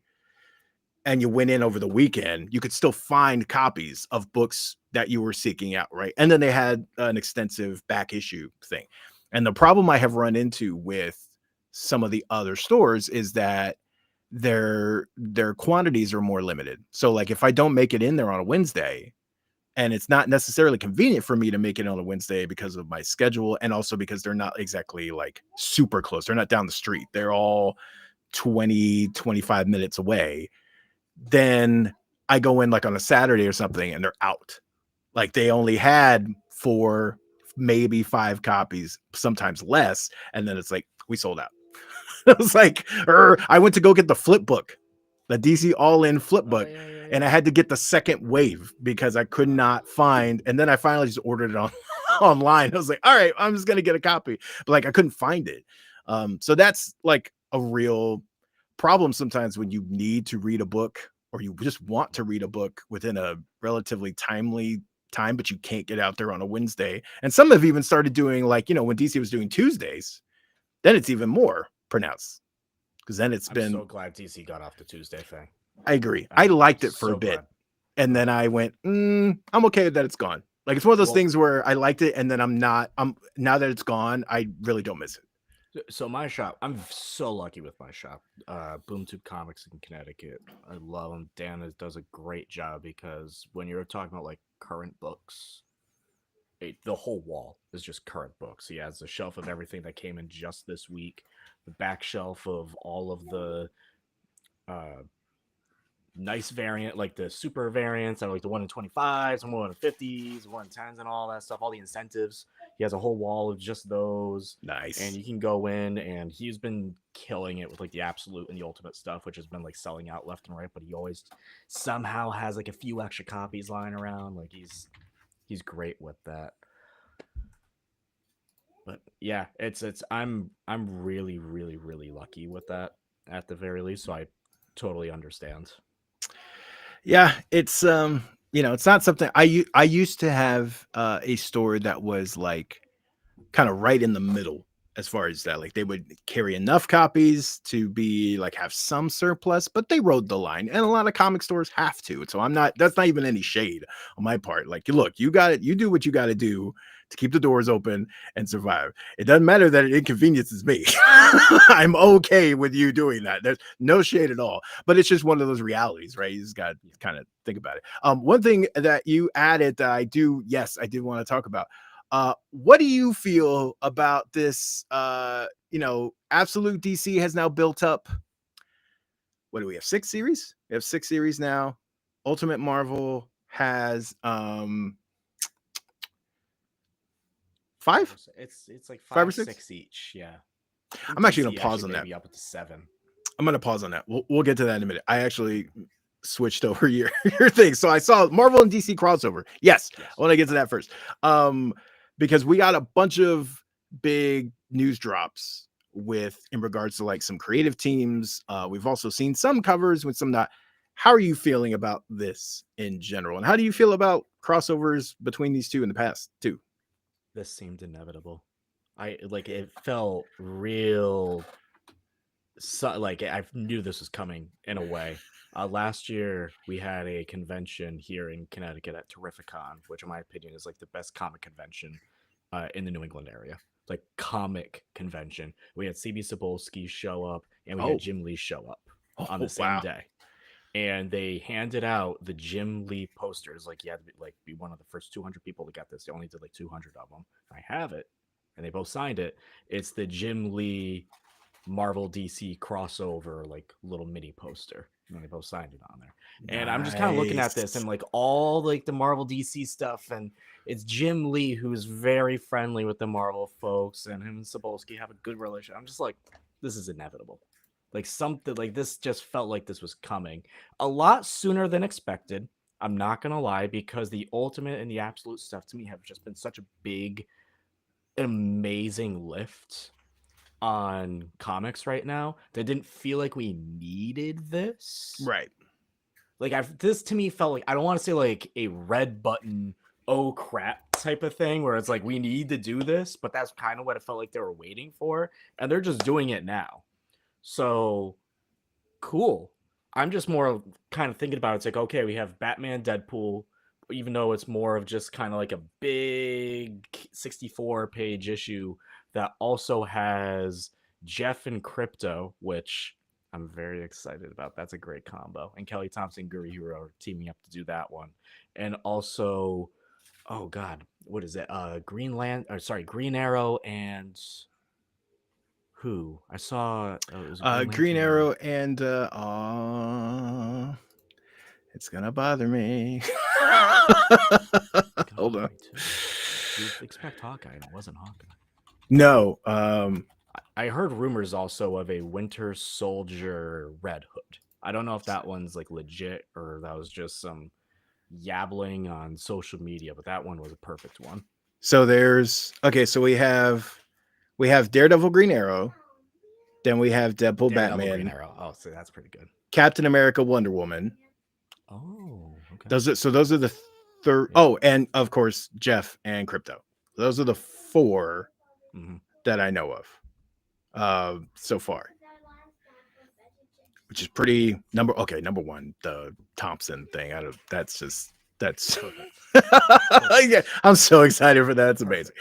and you went in over the weekend, you could still find copies of books that you were seeking out, right? And then they had an extensive back issue thing. And the problem I have run into with some of the other stores is that their quantities are more limited. So like if I don't make it in there on a Wednesday, and it's not necessarily convenient for me to make it on a Wednesday because of my schedule, and also because they're not exactly like super close. They're not down the street. They're all 20-25 minutes away. Then I go in like on a Saturday or something and they're out. Like they only had 4, maybe 5 copies, sometimes less. And then it's like, we sold out. I was like, I went to go get the flip book, the DC All-In flip book, and I had to get the second wave because I could not find. And then I finally just ordered it online. I was like, all right, I'm just gonna get a copy, but like I couldn't find it. So that's like a real problem sometimes when you need to read a book or you just want to read a book within a relatively timely time, but you can't get out there on a Wednesday. And some have even started doing like, when DC was doing Tuesdays, then it's even more pronounced because then I'm so glad DC got off the Tuesday thing. I agree. I liked it for a bit. Glad. And then I went, I'm okay that it's gone. Like it's one of those things where I liked it and then now that it's gone, I really don't miss it. So my shop, I'm so lucky with my shop, BoomTube Comics in Connecticut. I love him. Dan does a great job because when you're talking about like current books, the whole wall is just current books. He has a shelf of everything that came in just this week, the back shelf of all of the nice variant, like the super variants, and like the 1 in 25s, some 1 in 50s, 1 in 10s, and all that stuff, all the incentives. He has a whole wall of just those. Nice. And you can go in, and he's been killing it with like the absolute and the ultimate stuff, which has been like selling out left and right. But he always somehow has like a few extra copies lying around. Like he's great with that. But yeah, I'm really, really, really lucky with that at the very least. So I totally understand. Yeah, it's it's not something I used to have a store that was like kind of right in the middle as far as that. Like they would carry enough copies to be like have some surplus, but they rode the line, and a lot of comic stores have to. So that's not even any shade on my part. Like, look, you got it, you do what you got to do to keep the doors open and survive. It doesn't matter that it inconveniences me. I'm okay with you doing that. There's no shade at all, but it's just one of those realities, right? You just got to kind of think about it. One thing that you added that I did want to talk about. What do you feel about this? Absolute DC has now built up. What do we have? 6 series? We have 6 series now. Ultimate Marvel has 5? It's like 5 or 6 6 each. Yeah. I'm actually gonna pause on that. Maybe up to 7. I'm gonna pause on that. We'll get to that in a minute. I actually switched over your thing, so I saw Marvel and DC crossover. Yes. I want to get to that first. Because we got a bunch of big news drops in regards to like some creative teams. We've also seen some covers with some not. How are you feeling about this in general? And how do you feel about crossovers between these two in the past too? This seemed inevitable. It felt real. Like I knew this was coming in a way. Last year we had a convention here in Connecticut at Terrificon, which in my opinion is like the best comic convention in the New England area. Like comic convention. We had CB Cebulski show up and we had Jim Lee show up on the same day. And they handed out the Jim Lee posters. Like you had to be one of the first 200 people to get this. They only did like 200 of them. I have it, and they both signed it. It's the Jim Lee Marvel DC crossover like little mini poster, and they both signed it on there. And I'm just kind of looking at this and like all like the Marvel DC stuff, and it's Jim Lee who's very friendly with the Marvel folks, and him and Cebulski have a good relationship. I'm just like, this is inevitable. Like something like this just felt like this was coming a lot sooner than expected. I'm not gonna lie, because the ultimate and the absolute stuff to me have just been such a big, amazing lift on comics right now that didn't feel like we needed this. Right. Like this to me felt like, I don't want to say like a red button oh crap type of thing where it's like we need to do this, but that's kind of what it felt like they were waiting for, and they're just doing it now. So cool. I'm just more kind of thinking about it. It's like, okay, we have Batman, Deadpool, even though it's more of just kind of like a big 64-page issue that also has Jeff and Crypto, which I'm very excited about. That's a great combo. And Kelly Thompson, Guri Hero are teaming up to do that one. And also, oh god, what is it? Green Arrow and who? I saw it was Green Lantern. Arrow and it's gonna bother me. Hold on. You expect Hawkeye, and it wasn't Hawkeye. No. I heard rumors also of a Winter Soldier Red Hood. I don't know if that one's like legit or that was just some yabbling on social media, but that one was a perfect one. So so we have Daredevil, Green Arrow, then we have Deadpool, Daredevil, Batman, Green Arrow. Oh, so that's pretty good. Captain America, Wonder Woman. Oh, okay. Those are the third. Yeah. Oh, and of course Jeff and Crypto. Those are the 4 that I know of so far. Which is pretty number one, the Thompson thing. That's yeah, I'm so excited for that. It's amazing.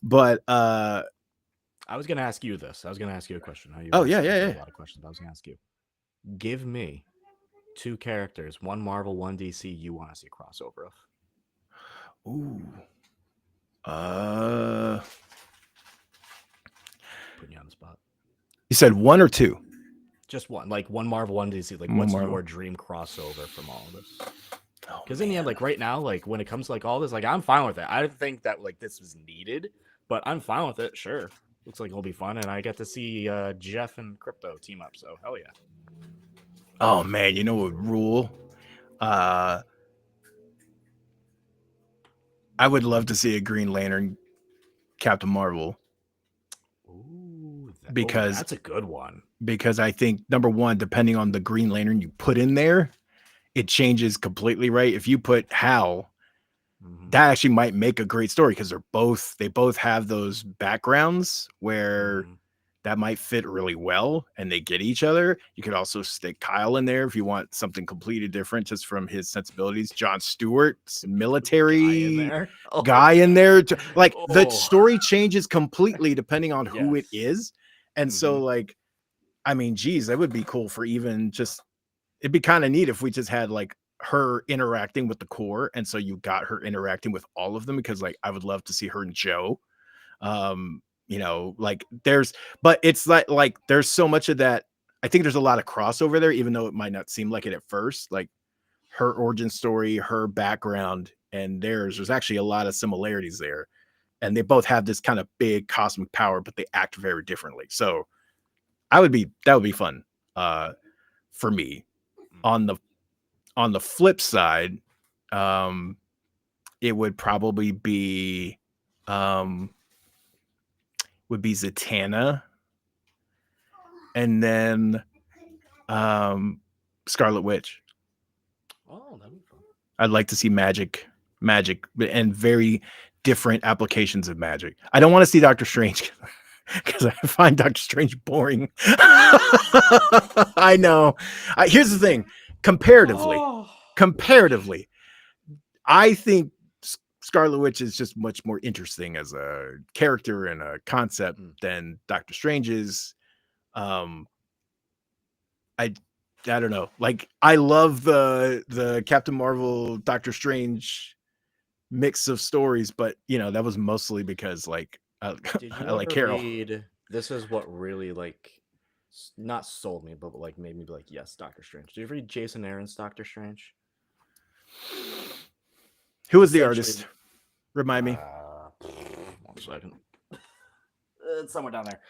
But I was gonna ask you this. I was gonna ask you a question. Yeah. A lot of questions. I was gonna ask you. Give me 2 characters, one Marvel, one DC. You want to see a crossover of? Ooh. Putting you on the spot. You said 1 or 2? Just one, like one Marvel, one DC. Like, One what's Marvel. your dream crossover from all of this? Because Oh, in the end, like right now, like when it comes to like all this, like I'm fine with it. I didn't think that like this was needed, but I'm fine with it. Sure, looks like it'll be fun, and I get to see Jeff and Crypto team up. So hell yeah! Oh man, you know what rule? I would love to see a Green Lantern Captain Marvel. Ooh, Because that's a good one. Because I think number one, depending on the Green Lantern you put in there, it changes completely, right? If you put Hal, that actually might make a great story because they both have those backgrounds where that might fit really well and they get each other. You could also stick Kyle in there if you want something completely different just from his sensibilities. John Stewart's military guy in there. Like the story changes completely depending on who it is. And so like, I mean, geez, that would be cool for even just, it'd be kind of neat if we just had like her interacting with the core. And so you got her interacting with all of them because like, I would love to see her and Joe. You know, like but it's like there's so much of that. I think there's a lot of crossover there, even though it might not seem like it at first. Like her origin story, her background, and there's actually a lot of similarities there. And they both have this kind of big cosmic power, but they act very differently. So that would be fun for me. On the flip side, it would probably be Zatanna, and then Scarlet Witch. Oh, that'd be fun. I'd like to see magic and very different applications of magic. I don't want to see Doctor Strange because I find Doctor Strange boring. I know. Here's the thing. Comparatively, I think Scarlet Witch is just much more interesting as a character and a concept than Doctor Strange is. I don't know. Like I love the Captain Marvel Doctor Strange mix of stories, but you know that was mostly because like Did you I like ever Carol. read? This is what really like not sold me, but like made me be like, yes, Doctor Strange. Did you read Jason Aaron's Doctor Strange? Who was the artist? Remind me. 1 second. It's somewhere down there.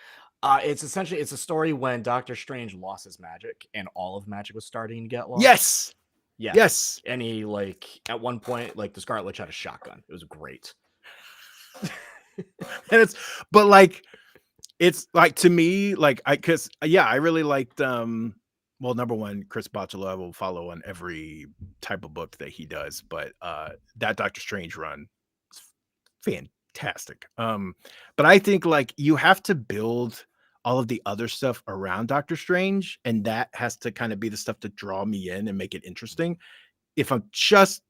It's a story when Doctor Strange lost his magic and all of magic was starting to get lost. Yes. Yeah. Yes. And he like at one point, like the Scarlet Witch had a shotgun. It was great. And it's like to me, like I really liked well, number one, Chris Bachalo I will follow on every type of book that he does, but that Doctor Strange run is fantastic. But I think like you have to build all of the other stuff around Doctor Strange, and that has to kind of be the stuff to draw me in and make it interesting. If I'm just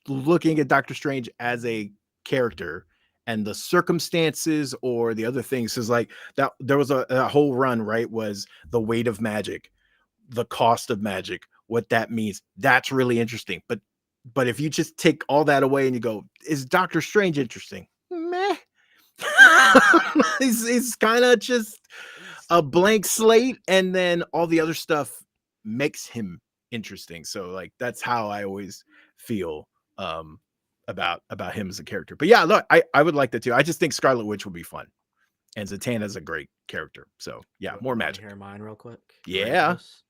looking at Doctor Strange as a character and the circumstances or the other things is like that there was a whole run, right? Was the weight of magic, the cost of magic, what that means. That's really interesting. But if you just take all that away and you go, is Doctor Strange interesting? Meh. It's kind of just a blank slate, and then all the other stuff makes him interesting. So like that's how I always feel about him as a character. But yeah, look, I would like that too. I just think Scarlet Witch would be fun, and Zatanna's a great character. So yeah, more Wanna magic. Hear mine real quick. You ready for Yeah. this?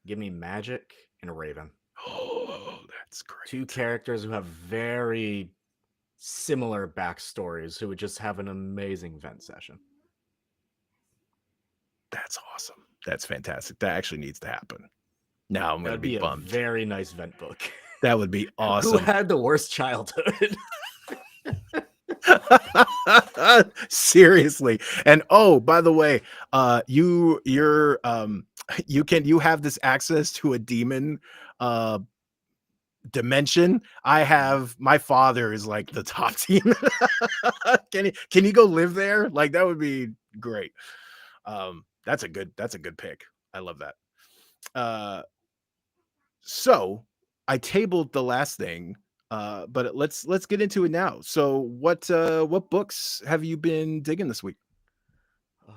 Give me Magic and Raven. Oh, that's great. Two characters who have very similar backstories who would just have an amazing vent session. That's awesome. That's fantastic. That actually needs to happen. Now I'm going to That'd be be a bummed. very nice vent book. That would be Who awesome. had the worst childhood? Seriously. And oh, by the way, you have this access to a demon dimension. I have my father is like the top team. Can you go live there? Like that would be great. That's a good pick. I love that. So I tabled the last thing, but let's get into it now. So what books have you been digging this week? Oh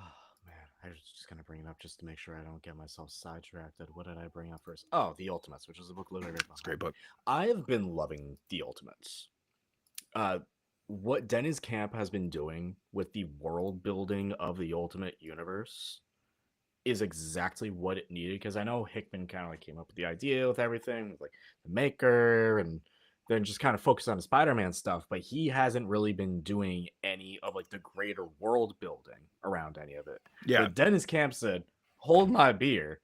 man, I was just gonna bring it up just to make sure I don't get myself sidetracked. What did I bring up first? Oh, The Ultimates, which is a book literally right It's a great behind me. book. I have been loving The Ultimates. What Dennis Camp has been doing with the world building of the Ultimate Universe is exactly what it needed, because I know Hickman kind of like came up with the idea with everything, with like the Maker, and then just kind of focused on the Spider-Man stuff, but he hasn't really been doing any of like the greater world building around any of it. Yeah. But Dennis Camp said, hold my beer,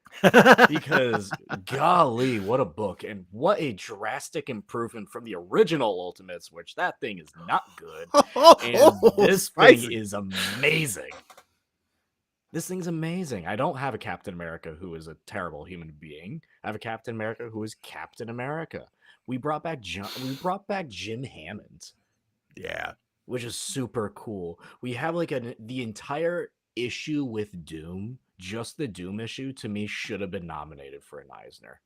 because golly, what a book, and what a drastic improvement from the original Ultimates, which that thing is not good. And this thing is amazing. This thing's amazing. I don't have a Captain America who is a terrible human being. I have a Captain America who is Captain America. We brought back Jim Hammond. Yeah. Which is super cool. We have like the entire issue with Doom, just the Doom issue, to me should have been nominated for an Eisner.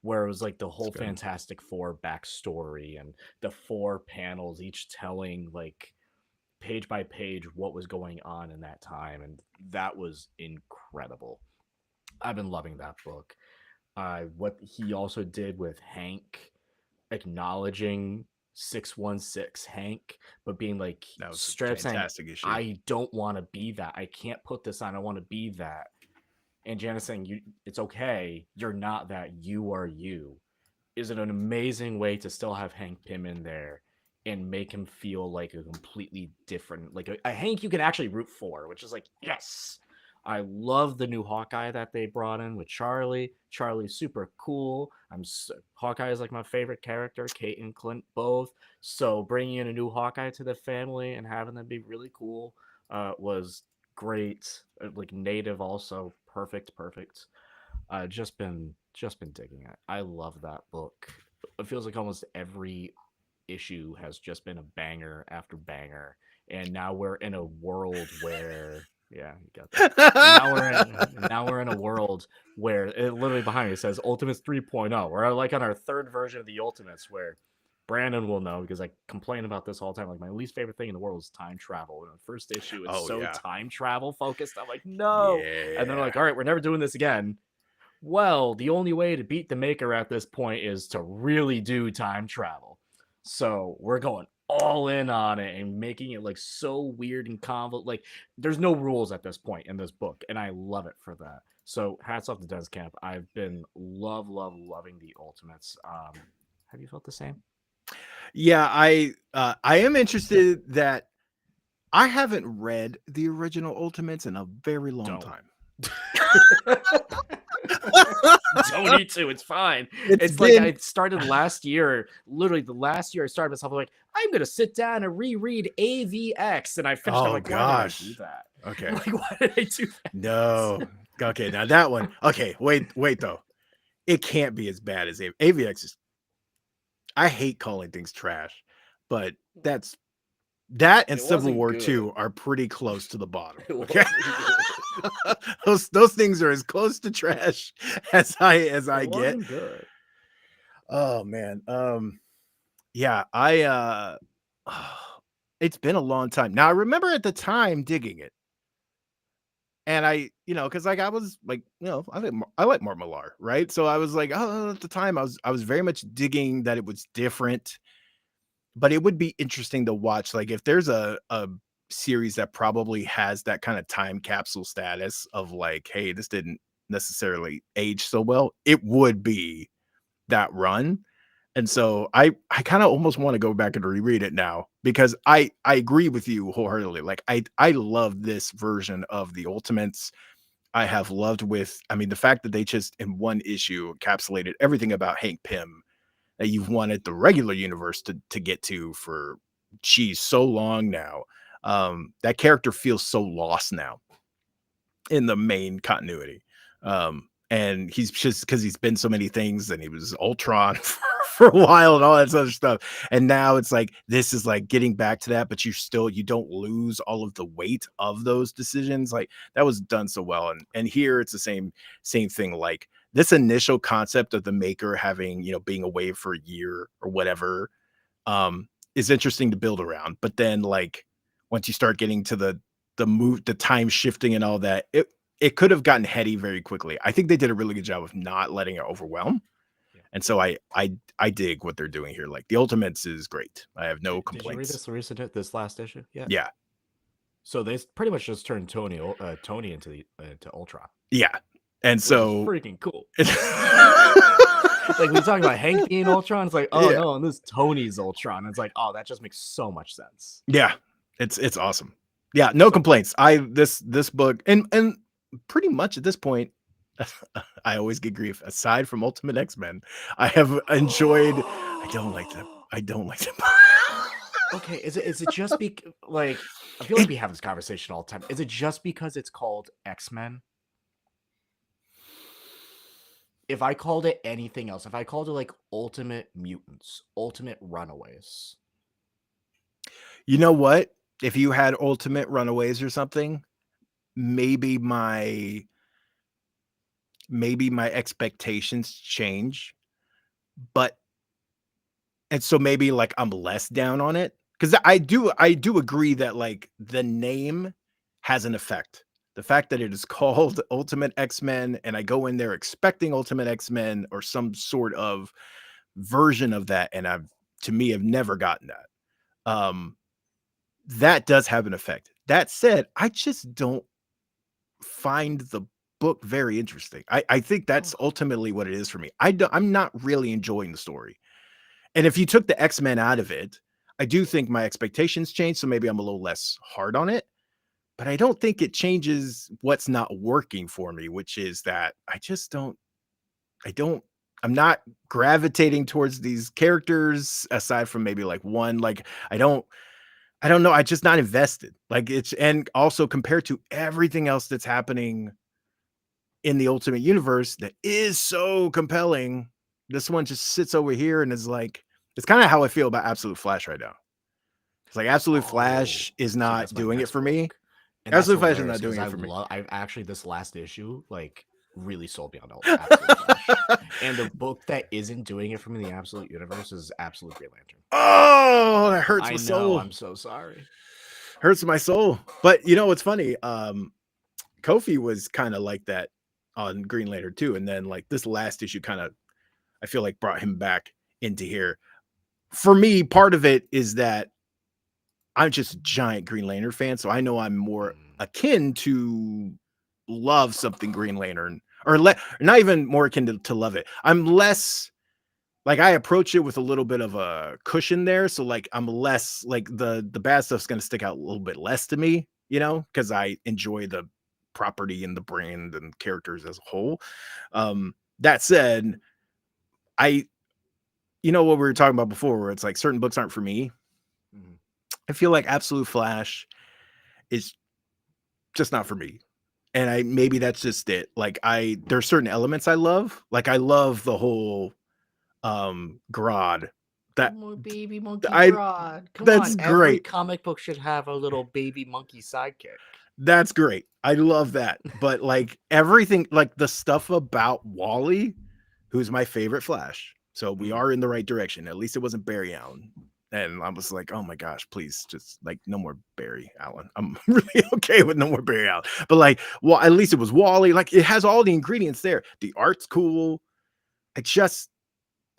Where it was like the whole Fantastic Four backstory and the 4 panels, each telling like page by page what was going on in that time, and that was incredible. I've been loving that book. What he also did with Hank, acknowledging 616 Hank, but being like straight up saying, I don't want to be that. I can't put this on. I want to be that. And Janice saying, it's okay. You're not that. You are you. Is it an amazing way to still have Hank Pym in there and make him feel like a completely different, like a Hank you can actually root for, which is like, yes. I love the new Hawkeye that they brought in with Charlie. Charlie's super cool. Hawkeye is like my favorite character. Kate and Clint both. So bringing in a new Hawkeye to the family and having them be really cool was great. Like Native also perfect. Just been digging it. I love that book. It feels like almost every issue has just been a banger after banger, and now we're in a world where yeah, you got that. Now we're in a world where it literally behind me says Ultimates 3.0. We're like on our 3rd version of the Ultimates, where Brandon will know because I complain about this all the time. Like my least favorite thing in the world is time travel. In the first issue, it's time travel focused. I'm like, no. Yeah. And then they're like, all right, we're never doing this again. Well, the only way to beat the Maker at this point is to really do time travel. So we're going all in on it and making it like so weird and convoluted. Like there's no rules at this point in this book, and I love it for that. So hats off to Dennis Camp. I've been loving the Ultimates. Have you felt the same? Yeah, I am interested that I haven't read the original Ultimates in a very long time. Don't need to. It's fine. It's Like been- I started last year. Literally, the last year I started myself. I'm like, I'm gonna sit down and reread AVX, and I finished. I'm Oh, like, gosh. why did I do that? Okay. I'm like, why did I do that? No. Okay, now that one. Okay, wait though. It can't be as bad as AVX is. I hate calling things trash, but that and It Civil wasn't War good. 2 are pretty close to the bottom. It Okay. wasn't those things are as close to trash as I It get. wasn't good. Oh man. Yeah, it's been a long time. Now I remember at the time digging it. And I, because like I was like, I like Mark Millar, right? So I was like, oh, at the time I was very much digging that it was different, but it would be interesting to watch. Like if there's a series that probably has that kind of time capsule status of like, hey, this didn't necessarily age so well, it would be that run. And so I kind of almost want to go back and reread it now because I agree with you wholeheartedly. Like I love this version of the Ultimates. I have loved the fact that they just in one issue encapsulated everything about Hank Pym that you've wanted the regular universe to get to for so long now. That character feels so lost now in the main continuity. And he's just because he's been so many things and he was Ultron for a while and all that other stuff. And now it's like this is like getting back to that, but you don't lose all of the weight of those decisions. Like that was done so well. And here it's the same thing. Like this initial concept of the Maker having, being away for a year or whatever, is interesting to build around. But then like once you start getting to the time shifting and all that, it could have gotten heady very quickly. I think they did a really good job of not letting it overwhelm. Yeah. And so I dig what they're doing here. Like the Ultimates is great. I have no complaints. Did you read this last issue? Yeah. Yeah. So they pretty much just turned Tony into Ultron. Yeah. And so freaking cool. Like we talk about Hank being Ultron, it's like, oh yeah. No, and this Tony's Ultron. It's like, oh, that just makes so much sense. Yeah. It's awesome. Yeah, no complaints. This book and pretty much at this point, I always get grief. Aside from Ultimate X-Men, I have enjoyed. I don't like them. Okay, is it just like I feel like we have this conversation all the time. Is it just because it's called X-Men? If I called it anything else, if I called it like Ultimate Mutants, Ultimate Runaways. You know what? If you had Ultimate Runaways or something, maybe my expectations change, and so maybe like I'm less down on it because I do agree that like the name has an effect. The fact that it is called Ultimate X-Men and I go in there expecting Ultimate X-Men or some sort of version of that, and I've never gotten that. That does have an effect. That said, I just don't find the book very interesting. I think that's ultimately what it is for me. I'm not really enjoying the story. And if you took the X-Men out of it, I do think my expectations change. So maybe I'm a little less hard on it, but I don't think it changes what's not working for me, which is that I'm not gravitating towards these characters aside from maybe like one, like I don't know. I'm just not invested. Like and also compared to everything else that's happening in the Ultimate Universe that is so compelling, this one just sits over here and is like, it's kind of how I feel about Absolute Flash right now. It's like Absolute Flash is not doing it for me. And Absolute Flash is not doing it for me. I've actually, this last issue, like, really sold me on Absolute Flash. And the book that isn't doing it for me in the Absolute Universe is Absolute Green Lantern. Oh, that hurts my soul. I'm so sorry. Hurts my soul. But you know what's funny? Kofi was kind of like that on Green Lantern too. And then like this last issue kind of, I feel like brought him back into here. For me, part of it is that I'm just a giant Green Lantern fan. So I know I'm more akin to love something Green Lantern or not even more akin to love it. I'm less like I approach it with a little bit of a cushion there. So like I'm less like the bad stuff's going to stick out a little bit less to me, you know, because I enjoy the property and the brand and characters as a whole. That said, what we were talking about before, where it's like certain books aren't for me. Mhm. I feel like Absolute Flash is just not for me. And maybe that's just it. Like there's certain elements I love. Like I love the whole Grodd. That Oh, baby monkey I Grodd. Come that's on, every great. comic book should have a little baby monkey sidekick. That's great. I love that. But like everything, like the stuff about Wally, who's my favorite Flash. So we are in the right direction. At least it wasn't Barry Allen. And I was like, oh my gosh, please, just like no more Barry Allen. I'm really okay with no more Barry Allen. But like, well, at least it was Wally. Like it has all the ingredients there. The art's cool.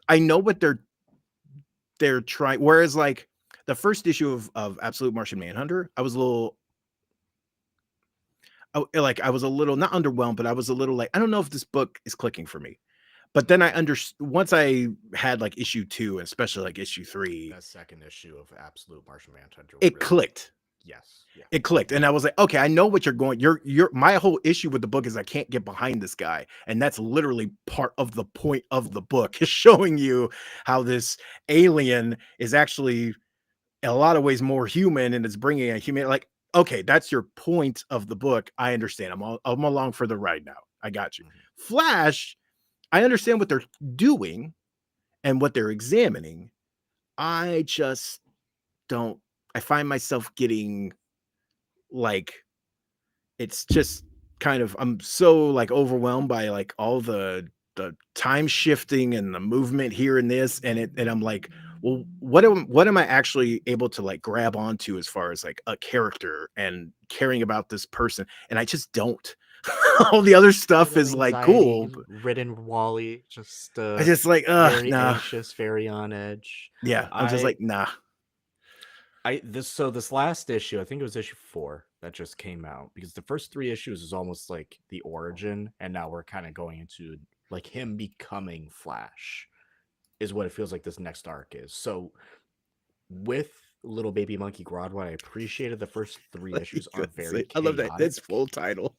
I know what they're trying. Whereas like the first issue of Absolute Martian Manhunter, I was a little not underwhelmed, but I was a little like, I don't know if this book is clicking for me. But then once I had like issue 2, and especially like issue 3, That second issue of Absolute Martian Manhunter. It clicked. Yes. Yeah. It clicked. And I was like, okay, I know what you're going. My whole issue with the book is I can't get behind this guy. And that's literally part of the point of the book, is showing you how this alien is actually in a lot of ways more human, and it's bringing a human, like, okay, that's your point of the book. I understand. I'm along for the ride now. I got you. Flash, I understand what they're doing and what they're examining. I just don't. I find myself getting like, it's just kind of, I'm so like overwhelmed by like all the time shifting and the movement here and this, and I'm like, well, what am I actually able to like grab onto as far as like a character and caring about this person? And I just don't. All the other stuff is like cool. Ridden Wally, just I just like, very nah. anxious, very on edge. Yeah, I'm just like, nah. This last issue, I think it was issue 4 that just came out, because the first 3 issues is almost like the origin, and now we're kind of going into like him becoming Flash, is what it feels like this next arc is. So with Little Baby Monkey Grodd, what I appreciated, the first 3 issues are very chaotic. I love that. That's full title.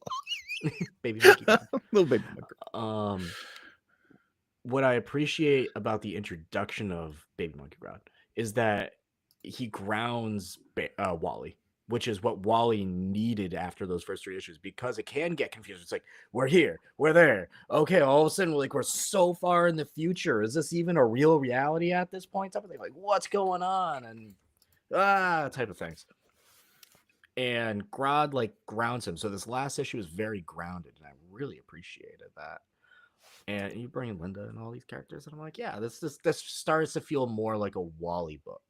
Baby Monkey Grodd. Little Baby Monkey. What I appreciate about the introduction of Baby Monkey Grodd is that he grounds Wally, which is what Wally needed after those first 3 issues, because it can get confused. It's like, we're here, we're there. Okay, all of a sudden, we're so far in the future. Is this even a real reality at this point? Type of thing. Like, what's going on? And type of things. And Grodd like grounds him. So this last issue is very grounded, and I really appreciated that. And you bring in Linda and all these characters, and I'm like, yeah, this starts to feel more like a Wally book.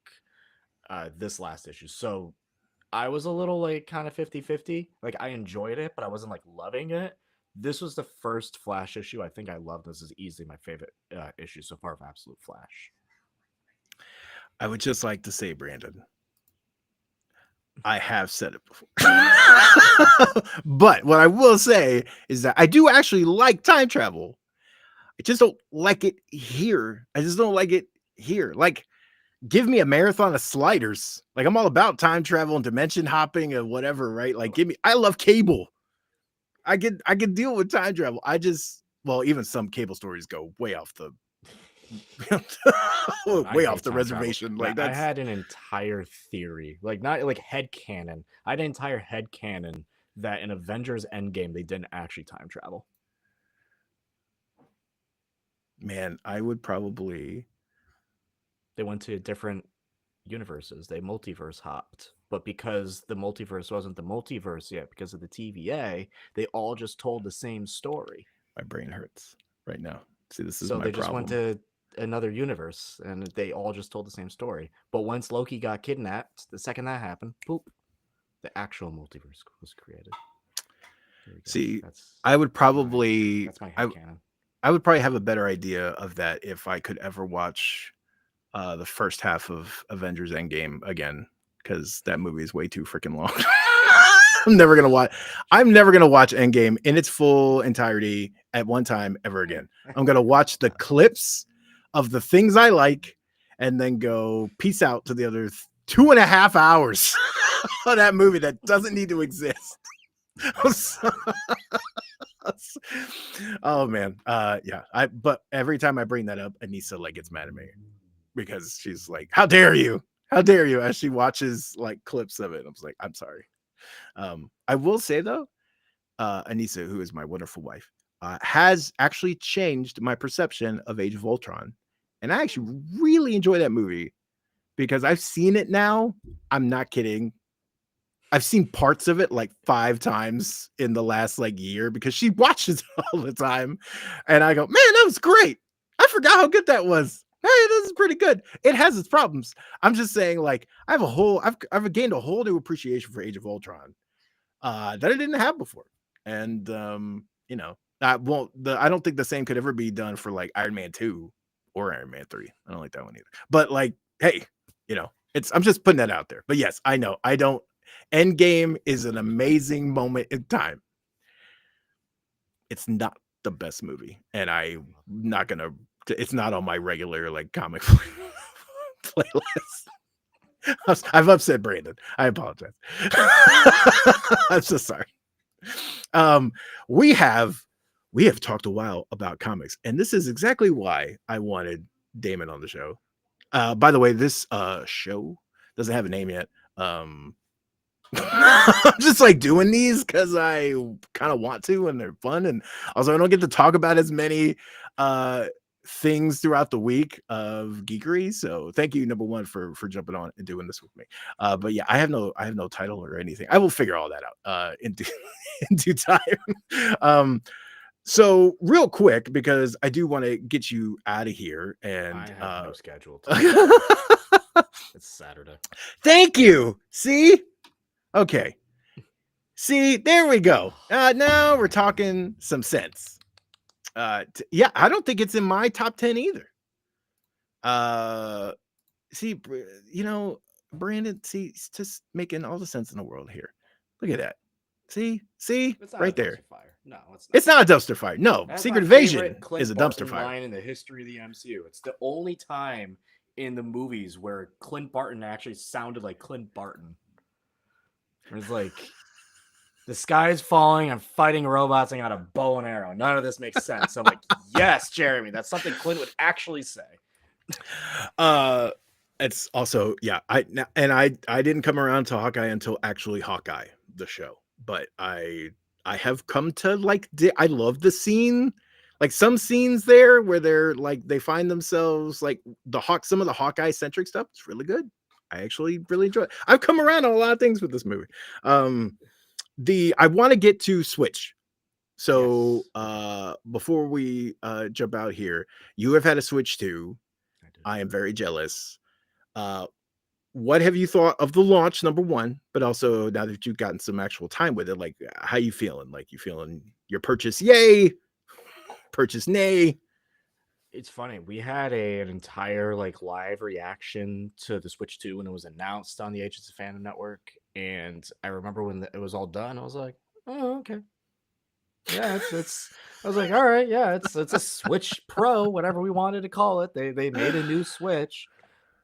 This last issue. So I was a little like kind of 50-50. Like I enjoyed it, but I wasn't like loving it. This was the first Flash issue I think I loved. This is easily my favorite issue so far of Absolute Flash. I would just like to say, Brandon, I have said it before. But what I will say is that I do actually like time travel. I just don't like it here. Like, give me a marathon of Sliders. Like, I'm all about time travel and dimension hopping and whatever, right? Like, I love Cable. I can deal with time travel. Even some Cable stories go way off the reservation. Like, I had an entire theory, like not like headcanon. I had an entire headcanon that in Avengers Endgame they didn't actually time travel. Man, I would probably. They went to different universes. They multiverse hopped. But because the multiverse wasn't the multiverse yet, because of the TVA, they all just told the same story. My brain hurts right now. See, this is so my they just problem. went to another universe, and they all just told the same story. But once Loki got kidnapped, the second that happened, boop, the actual multiverse was created. See, I would probably. That's my headcanon. I would probably have a better idea of that if I could ever watch the first half of Avengers Endgame again, because that movie is way too freaking long. I'm never gonna watch Endgame in its full entirety at one time ever again. I'm gonna watch the clips of the things I like and then go peace out to the other 2.5 hours of that movie that doesn't need to exist. Oh man, yeah. But every time I bring that up, Anissa like gets mad at me because she's like, "How dare you? How dare you?" As she watches like clips of it, I'm just like, "I'm sorry." I will say though, Anissa, who is my wonderful wife, has actually changed my perception of Age of Ultron, and I actually really enjoy that movie because I've seen it now. I'm not kidding. I've seen parts of it like 5 times in the last like year because she watches it all the time. And I go, man, that was great. I forgot how good that was. Hey, this is pretty good. It has its problems. I'm just saying, like, I've gained a whole new appreciation for Age of Ultron that I didn't have before. And you know, I don't think the same could ever be done for like Iron Man 2 or Iron Man 3. I don't like that one either. But like, hey, you know, I'm just putting that out there. But yes, I know I don't. Endgame is an amazing moment in time. It's not the best movie, and I'm not gonna. It's not on my regular like comic playlist. I've upset Brandon. I apologize. I'm so sorry. We have talked a while about comics, and this is exactly why I wanted Damon on the show. By the way, this show doesn't have a name yet. I'm just like doing these because I kind of want to and they're fun. And also I don't get to talk about as many things throughout the week of geekery. So thank you, number one, for jumping on and doing this with me. But yeah, I have no title or anything. I will figure all that out in due time. So real quick, because I do want to get you out of here and I have no schedule. It's Saturday. Thank you. See? Okay. See, there we go. Now we're talking some sense. Yeah, I don't think it's in my top 10 either. See, you know, Brandon, see, it's just making all the sense in the world here. Look at that. See, It's not right a there. dumpster fire. No, it's not. It's not a dumpster fire. No, That's Secret my Invasion favorite Clint is a Barton dumpster fire. line in the history of the MCU. It's the only time in the movies where Clint Barton actually sounded like Clint Barton. It was like, the sky's falling, I'm fighting robots, I got a bow and arrow. None of this makes sense. So I'm like, yes, Jeremy, that's something Clint would actually say. It's also, yeah, I didn't come around to Hawkeye until actually Hawkeye, the show. But I have come to like, I love the scene. Like some scenes there where they're like, they find themselves like some of the Hawkeye centric stuff. It's really good. I actually really enjoy it. I've come around on a lot of things with this movie. I want to get to Switch. So before we jump out here, you have had a Switch too. I am very jealous. What have you thought of the launch, number one, but also now that you've gotten some actual time with it, like how you feeling? Like you feeling your purchase, yay, purchase, nay? It's funny. We had an entire like live reaction to the Switch 2 when it was announced on the Agents of Fandom Network. And I remember when it was all done, I was like, oh, okay. Yeah, it's I was like, all right, yeah, it's a Switch Pro, whatever we wanted to call it. They made a new Switch.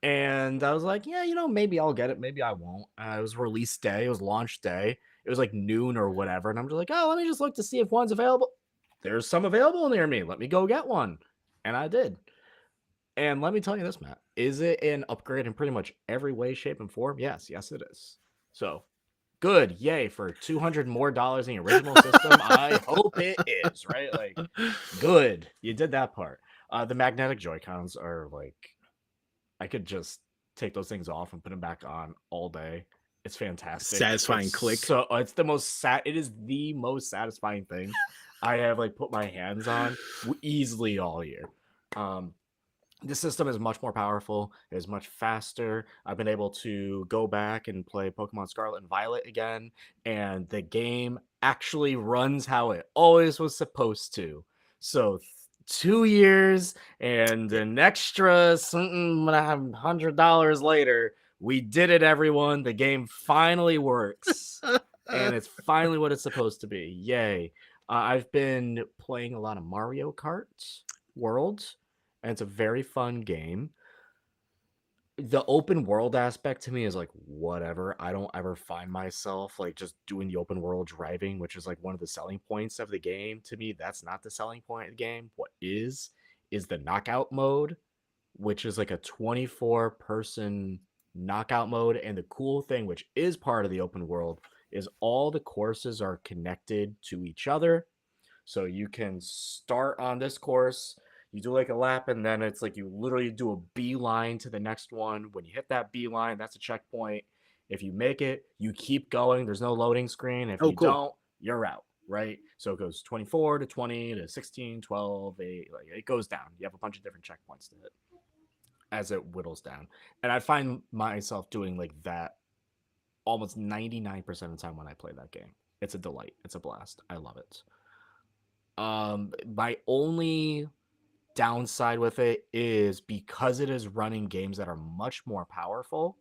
And I was like, yeah, you know, maybe I'll get it, maybe I won't. It was release day, it was launch day. It was like noon or whatever. And I'm just like, oh, let me just look to see if one's available. There's some available near me. Let me go get one. And I did. And let me tell you this, Matt. Is it an upgrade in pretty much every way, shape, and form? Yes, it is. So good, yay for $200 more in the original system. I hope it is, right? Like, good, you did that part. The magnetic Joy-Cons are like, I could just take those things off and put them back on all day. It's fantastic. Satisfying click. So it's the most it is the most satisfying thing I have like put my hands on easily all year. The system is much more powerful. It is much faster. I've been able to go back and play Pokemon Scarlet and Violet again, and the game actually runs how it always was supposed to. So 2 years and an extra something $100 later, we did it, everyone. The game finally works, and it's finally what it's supposed to be. Yay! I've been playing a lot of Mario Kart World. And it's a very fun game. the open world aspect to me is like whatever. I don't ever find myself like just doing the open world driving, which is like one of the selling points of the game. To me, that's not the selling point of the game. What is the knockout mode, which is like a 24 person knockout mode. And the cool thing, which is part of the open world, is all the courses are connected to each other. So you can start on this course, you do like a lap, and then it's like you literally do a beeline to the next one. When you hit that beeline, that's a checkpoint. If you make it, you keep going. There's no loading screen. If Oh, you cool. don't, you're out, right? So it goes 24 to 20 to 16, 12, 8. Like it goes down. You have a bunch of different checkpoints to hit as it whittles down. And I find myself doing like that almost 99% of the time when I play that game. It's a delight. It's a blast. I love it. My only downside with it is because it is running games that are much more powerful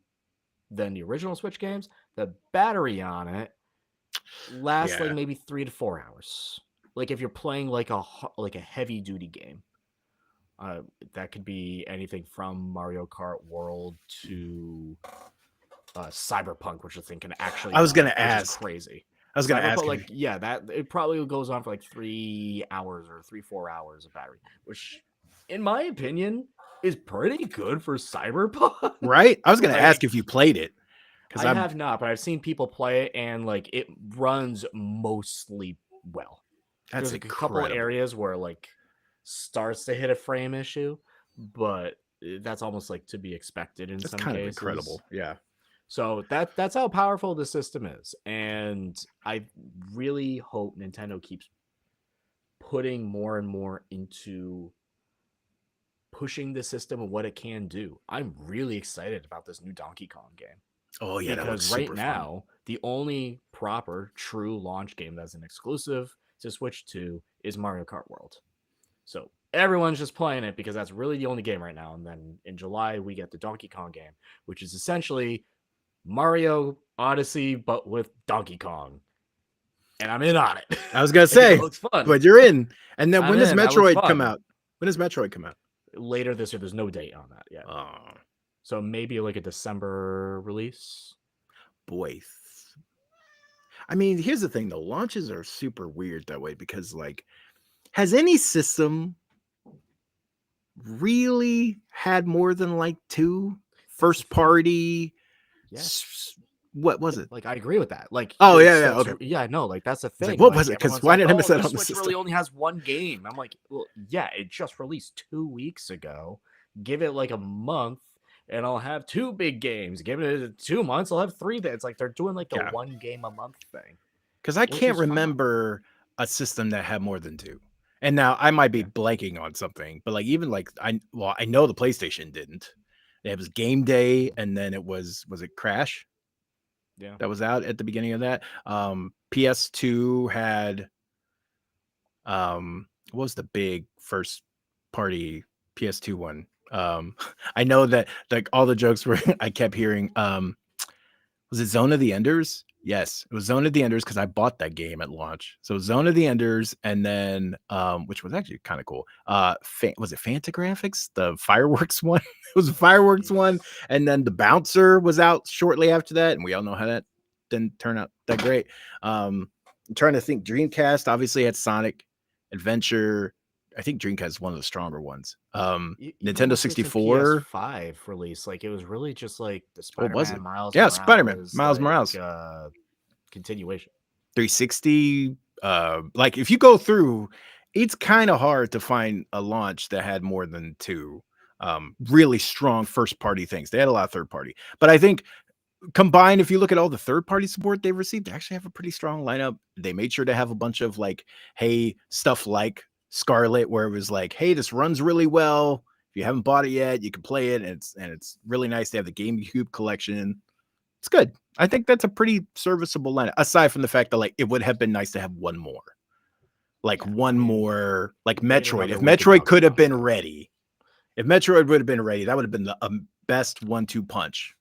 than the original Switch games, the battery on it lasts like maybe 3 to 4 hours. Like if you're playing like a heavy duty game, that could be anything from Mario Kart World to Cyberpunk, which I think can actually. I was gonna which ask. is crazy. I was gonna ask. Like, yeah, that it probably goes on for like 3 hours or 4 hours of battery, which, in my opinion, is pretty good for Cyberpunk. Right? I was gonna Like, ask if you played it. I have not, but I've seen people play it, and like it runs mostly well. That's There's like a couple areas where like starts to hit a frame issue, but that's almost like to be expected in some cases. That's kind of incredible. Yeah. So that's how powerful the system is. And I really hope Nintendo keeps putting more and more into pushing the system and what it can do. I'm really excited about this new Donkey Kong game. Oh yeah, because right now the only proper true launch game that's an exclusive to Switch 2 is Mario Kart World. So everyone's just playing it because that's really the only game right now. And then in July we get the Donkey Kong game, which is essentially Mario Odyssey, but with Donkey Kong. And I'm in on it. I was gonna say, it looks fun. But you're in. And then when does Metroid come out? When does Metroid come out? Later this year. There's no date on that yet. So maybe like a December release. Boy. I mean, here's the thing though. Launches are super weird that way because like, has any system really had more than like 2 first party? Yes. What was it? Like I agree with that. Like okay. Yeah, no, like that's the thing. Like, what was it? Because why did I miss that on the Switch system? really only has 1 game. I'm like, well, yeah, it just released 2 weeks ago. Give it like a month, and I'll have 2 big games. Give it 2 months, I'll have 3. It's like they're doing like the 1 game a month thing. Because I can't remember a system that had more than 2. And now I might be blanking on something, but like even like I know the PlayStation didn't. It was Game Day, and then it was it Crash? Yeah, that was out at the beginning of that. PS2 had what was the big first party PS2 one? I know that like all the jokes were I kept hearing. Was it Zone of the Enders? Yes, it was Zone of the Enders because I bought that game at launch. So Zone of the Enders, and then which was actually kind of cool. Was it Fantagraphics, the fireworks one? It was a fireworks one, and then the Bouncer was out shortly after that, and we all know how that didn't turn out that great. I'm trying to think. Dreamcast obviously had Sonic Adventure. I think Dreamcast is one of the stronger ones. Nintendo 64 PS5 release, like it was really just like the Spider-Man Miles Morales, Spider-Man Miles Morales continuation. 360. Like if you go through, it's kind of hard to find a launch that had more than 2 really strong first party things. They had a lot of third party, but I think combined, if you look at all the third party support they've received, they actually have a pretty strong lineup. They made sure to have a bunch of like, hey, stuff like Scarlet, where it was like, hey, this runs really well. If you haven't bought it yet, you can play it, and it's really nice. They have the GameCube collection. It's good. I think that's a pretty serviceable lineup. Aside from the fact that like it would have been nice to have one more, like more, like Metroid. If Metroid could have been ready, that would have been the best 1-2 punch.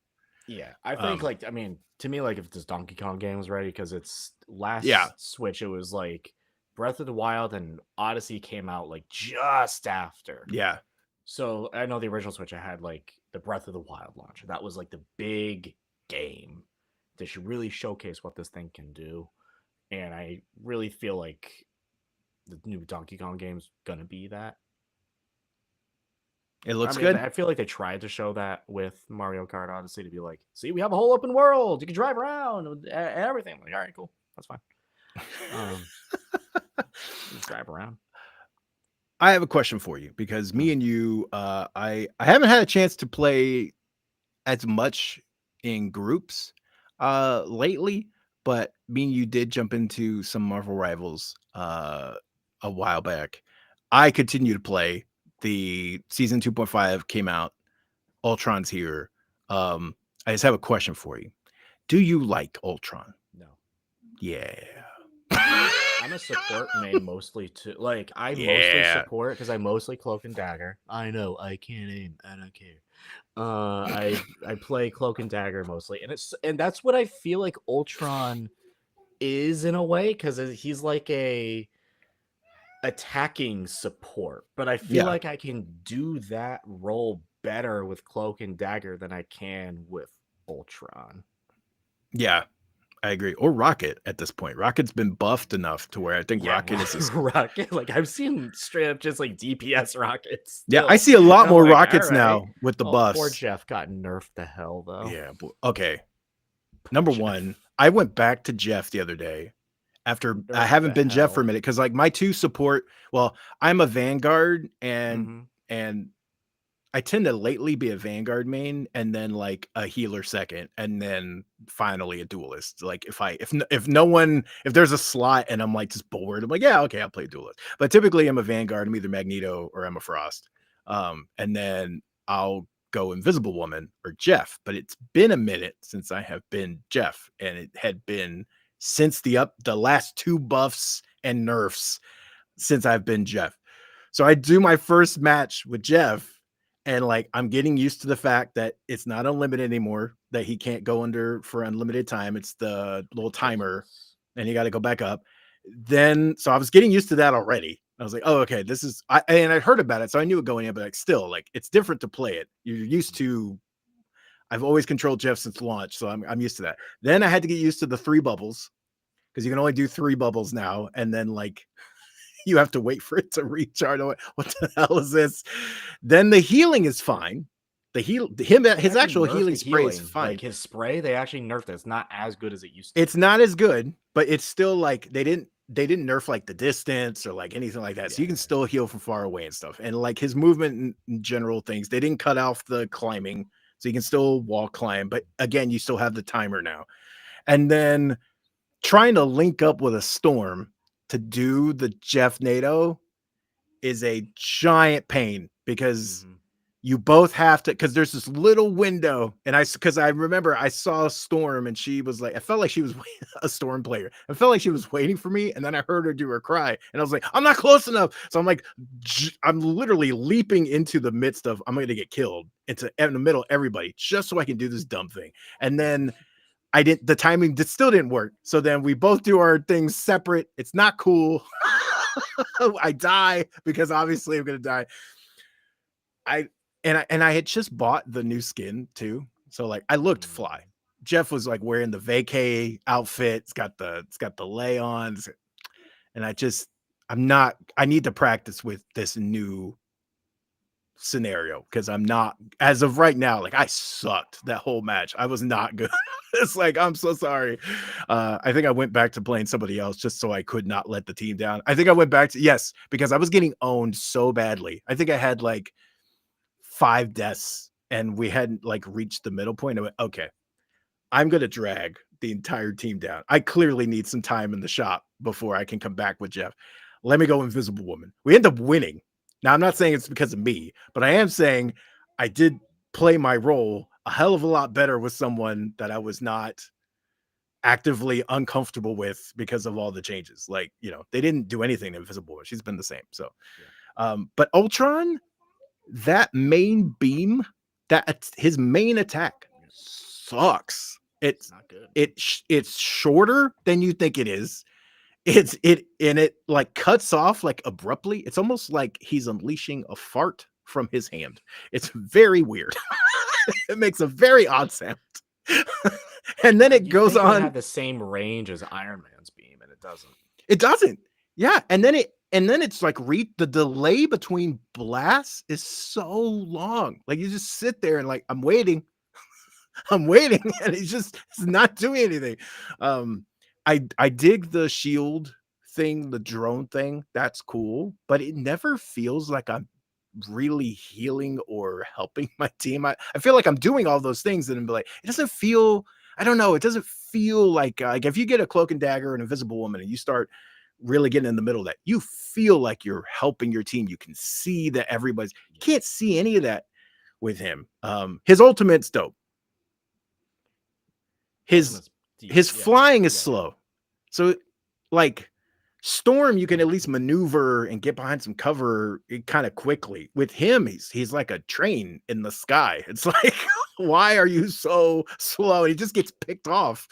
Yeah, I think like I mean, to me, like if this Donkey Kong game was ready, because it's last Switch, it was like Breath of the Wild and Odyssey came out like just after. Yeah. So I know the original Switch, I had like the Breath of the Wild launcher. That was like the big game that should really showcase what this thing can do. And I really feel like the new Donkey Kong game's gonna be that. It looks I mean, good. I feel like they tried to show that with Mario Kart Odyssey to be like, see, we have a whole open world. You can drive around and everything. I'm like, all right, cool. That's fine. Just drive around. I have a question for you because me and you, I haven't had a chance to play as much in groups lately, but me and you did jump into some Marvel Rivals a while back. I continue to play. The season 2.5 came out. Ultron's here. I just have a question for you. Do you like Ultron? No. Yeah. I'm a support main mostly too. Like I mostly support because I mostly Cloak and Dagger. I know I can't aim. I don't care. I play Cloak and Dagger mostly, and that's what I feel like Ultron is in a way because he's like a attacking support, but I feel like I can do that role better with Cloak and Dagger than I can with Ultron. Yeah, I agree. Or Rocket at this point. Rocket's been buffed enough to where I think Rocket is just... Rocket. Like I've seen straight up just like DPS rockets. Yeah, I see a lot more like, rockets now with the buffs. Poor Jeff got nerfed to hell though. Yeah. Okay. Number one, I went back to Jeff the other day after I haven't been Jeff for a minute because like my two support. Well, I'm a Vanguard and I tend to lately be a Vanguard main and then like a healer second and then finally a duelist. Like if there's a slot and I'm like just bored, I'm like, yeah, okay, I'll play duelist. But typically I'm a Vanguard, I'm either Magneto or I'm a Frost. And then I'll go Invisible Woman or Jeff. But it's been a minute since I have been Jeff, and it had been since the last two buffs and nerfs since I've been Jeff. So I do my first match with Jeff. And like, I'm getting used to the fact that it's not unlimited anymore, that he can't go under for unlimited time. It's the little timer and you got to go back up. So I was getting used to that already. I was like, oh, okay, and I heard about it. So I knew it going in, but like, still like, it's different to play it. You're used to, I've always controlled Jeff since launch. So I'm used to that. Then I had to get used to the 3 bubbles because you can only do 3 bubbles now. And then like, you have to wait for it to recharge. What the hell is this? Then the healing is fine. His actual healing spray is fine. Like his spray, they actually nerfed it. It's not as good as it used to. It's not as good, but it's still like they didn't nerf like the distance or like anything like that. So you can still heal from far away and stuff. And like his movement in general things, they didn't cut off the climbing, so you can still wall climb. But again, you still have the timer now. And then trying to link up with a Storm to do the Jeff NATO is a giant pain because you both have to, because there's this little window. And because I remember I saw a Storm and she was like, I felt like she was a Storm player. I felt like she was waiting for me. And then I heard her do her cry. And I was like, I'm not close enough. So I'm like, I'm literally leaping into the midst of, I'm going to get killed in the middle of everybody just so I can do this dumb thing. And then the timing still didn't work. So then we both do our things separate. It's not cool. I die because obviously I'm going to die. I had just bought the new skin too. So like I looked fly. Jeff was like wearing the vacay outfit. It's got the lay on. And I need to practice with this new scenario because I'm not, as of right now, like I sucked that whole match. I was not good. It's like, I'm so sorry. I think I went back to playing somebody else just so I could not let the team down. I think I went back to, yes, because I was getting owned so badly. I think I had like 5 deaths and we hadn't like reached the middle point. I went, okay, I'm going to drag the entire team down. I clearly need some time in the shop before I can come back with Jeff. Let me go Invisible Woman. We end up winning. Now, I'm not saying it's because of me, but I am saying I did play my role a hell of a lot better with someone that I was not actively uncomfortable with because of all the changes. Like, they didn't do anything to Invisible Woman. She's been the same. So, but Ultron, that main beam, his main attack sucks. It's not good. It's shorter than you think it is. It like cuts off like abruptly. It's almost like he's unleashing a fart from his hand. It's very weird. It makes a very odd sound. And then it You'd goes think it would on. have the same range as Iron Man's beam, and it doesn't. It doesn't. Yeah, and then it's like the delay between blasts is so long. Like you just sit there and like I'm waiting, and he's not doing anything. I dig the shield thing, the drone thing. That's cool, but it never feels like I'm really healing or helping my team. I feel like I'm doing all those things and be like, it doesn't feel. I don't know. It doesn't feel like if you get a cloak and dagger and invisible woman and you start really getting in the middle of that, you feel like you're helping your team. You can see that everybody's. You can't see any of that with him. His ultimate's dope. His flying is slow. So like Storm, you can at least maneuver and get behind some cover kind of quickly. With him, he's like a train in the sky. It's like, why are you so slow? He just gets picked off.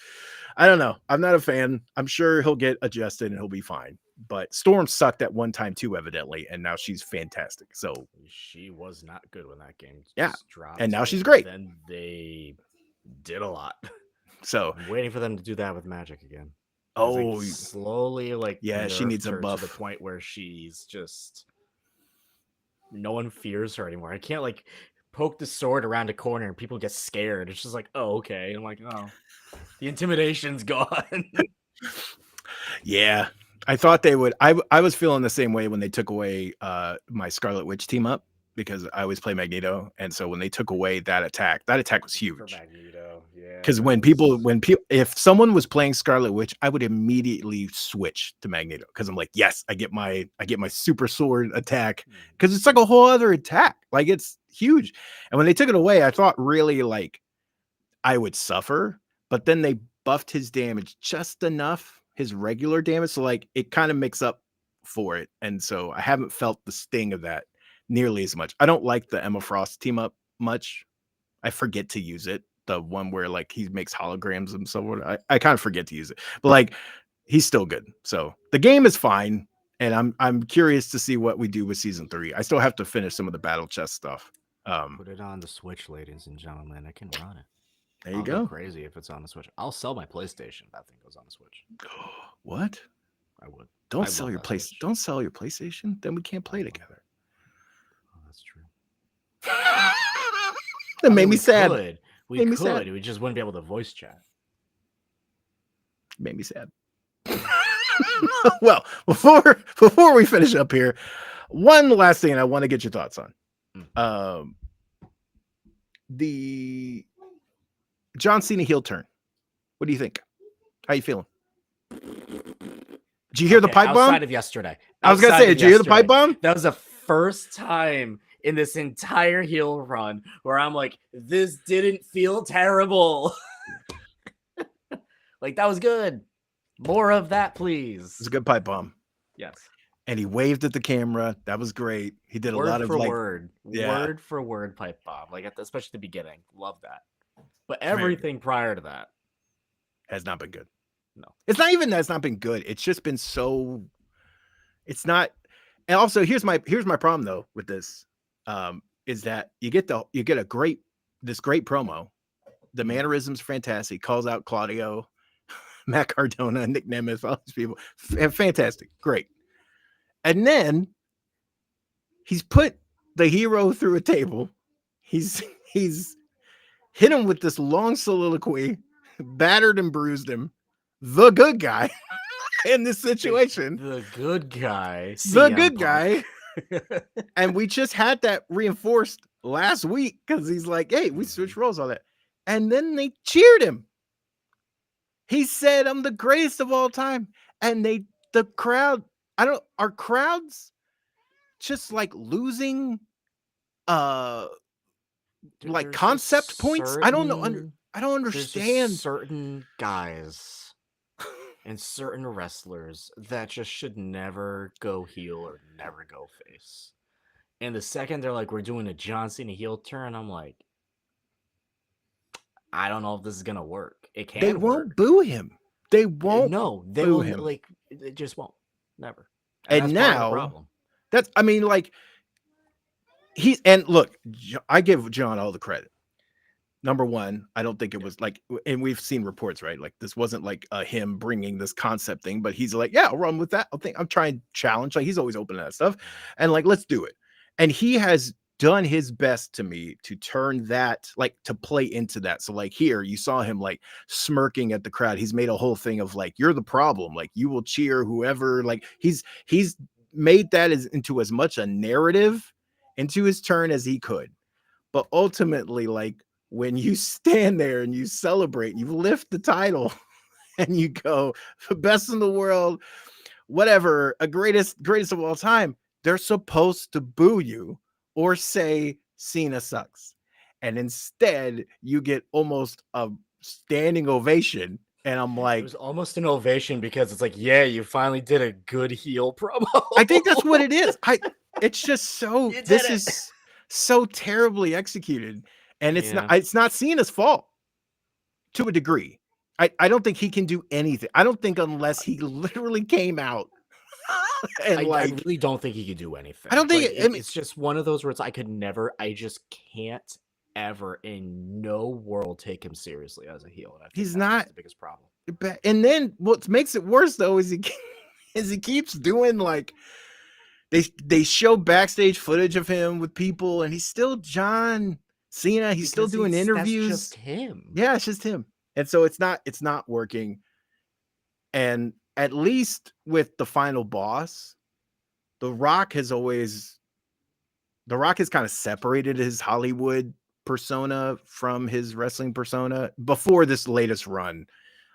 I don't know. I'm not a fan. I'm sure he'll get adjusted and he'll be fine. But Storm sucked at one time too, evidently, and now she's fantastic. So she was not good when that game dropped. And now she's great. Then they did a lot. So I'm waiting for them to do that with Magic again. Oh, slowly, she needs a buff to the point where she's just no one fears her anymore. I can't poke the sword around a corner and people get scared. It's just like, oh, okay. I'm like, oh, the intimidation's gone. Yeah, I thought they would. I was feeling the same way when they took away my Scarlet Witch team up, because I always play Magneto, and so when they took away that attack was huge. For Magneto, yeah. Because if someone was playing Scarlet Witch, I would immediately switch to Magneto, because I'm like, yes, I get my super sword attack, because it's like a whole other attack, like it's huge. And when they took it away, I thought really like I would suffer, but then they buffed his damage just enough, his regular damage, so like it kind of makes up for it, and so I haven't felt the sting of that nearly as much. I don't like the Emma Frost team up much. I forget to use it. The one where like he makes holograms and so on. I kind of forget to use it, but like he's still good. So the game is fine, and I'm curious to see what we do with season 3. I still have to finish some of the battle chest stuff. Put it on the Switch, ladies and gentlemen. I can run it. There you go. Crazy if it's on the Switch. I'll sell my PlayStation if that thing goes on the Switch. What? I would. Don't sell your PlayStation. Then we can't play together. Oh, that's true. That made me sad. We could. We just wouldn't be able to voice chat. Made me sad. Well, before we finish up here, one last thing I want to get your thoughts on. The John Cena heel turn. What do you think? How you feeling? Did you hear the pipe bomb? Outside of yesterday. I was gonna say, did you hear the pipe bomb? That was the first time in this entire heel run where I'm like, this didn't feel terrible. Like, that was good. More of that, please. It's a good pipe bomb. Yes. And he waved at the camera. That was great. He did a lot of word for word pipe bomb, like especially at the beginning. Love that. But everything prior to that has not been good. No, it's not even that it's not been good. It's just been so. It's not. And also, here's my problem though with this, is that you get a great promo. The mannerisms fantastic. He calls out Claudio, Matt Cardona, Nick Nemeth, all these people. Fantastic, great. And then he's put the hero through a table. He's hit him with this long soliloquy, battered and bruised him. The good guy in this situation. The good guy. The good guy. And we just had that reinforced last week because he's like, hey, we switched roles, all that. And then they cheered him. He said, I'm the greatest of all time. And the crowd, are crowds just like losing like concept points? I don't know. I don't understand. Certain guys and certain wrestlers that just should never go heel or never go face. And the second they're like, we're doing a John Cena heel turn, I'm like, I don't know if this is gonna work. It can't. They won't boo him. They won't. No, they will. Like, it just won't. Never. And now, that's. I mean, like, and look, I give John all the credit. number one, I don't think it was like, and we've seen reports, right? Like this wasn't like him bringing this concept thing, but he's like, yeah, I'll run with that. I'm trying to challenge. Like he's always open to that stuff, and like let's do it. And he has done his best to me to turn that, like to play into that. So like here you saw him like smirking at the crowd. He's made a whole thing of like, you're the problem. Like you will cheer whoever. Like he's made that into as much a narrative into his turn as he could. But ultimately, like when you stand there and you celebrate, you lift the title and you go, the best in the world, whatever, a greatest of all time, they're supposed to boo you or say Cena sucks. And instead, you get almost a standing ovation. And I'm like, it was almost an ovation because it's like, yeah, you finally did a good heel promo. I think that's what it is. It's just so, You did this it. is so terribly executed. And it's Yeah. not Cena's fault to a degree. I don't think he can do anything. I don't think unless he literally came out and I like, really don't think he could do anything. I don't think Like, I mean, it's just one of those words I just can't ever in no world take him seriously as a heel. And I think He's that's not- the biggest problem. and then what makes it worse though is he keeps doing like they show backstage footage of him with people and he's still John Cena. He's still doing interviews. That's just him. Yeah, it's just him. And so it's not working. And at least with the final boss, The Rock has kind of separated his Hollywood persona from his wrestling persona before this latest run,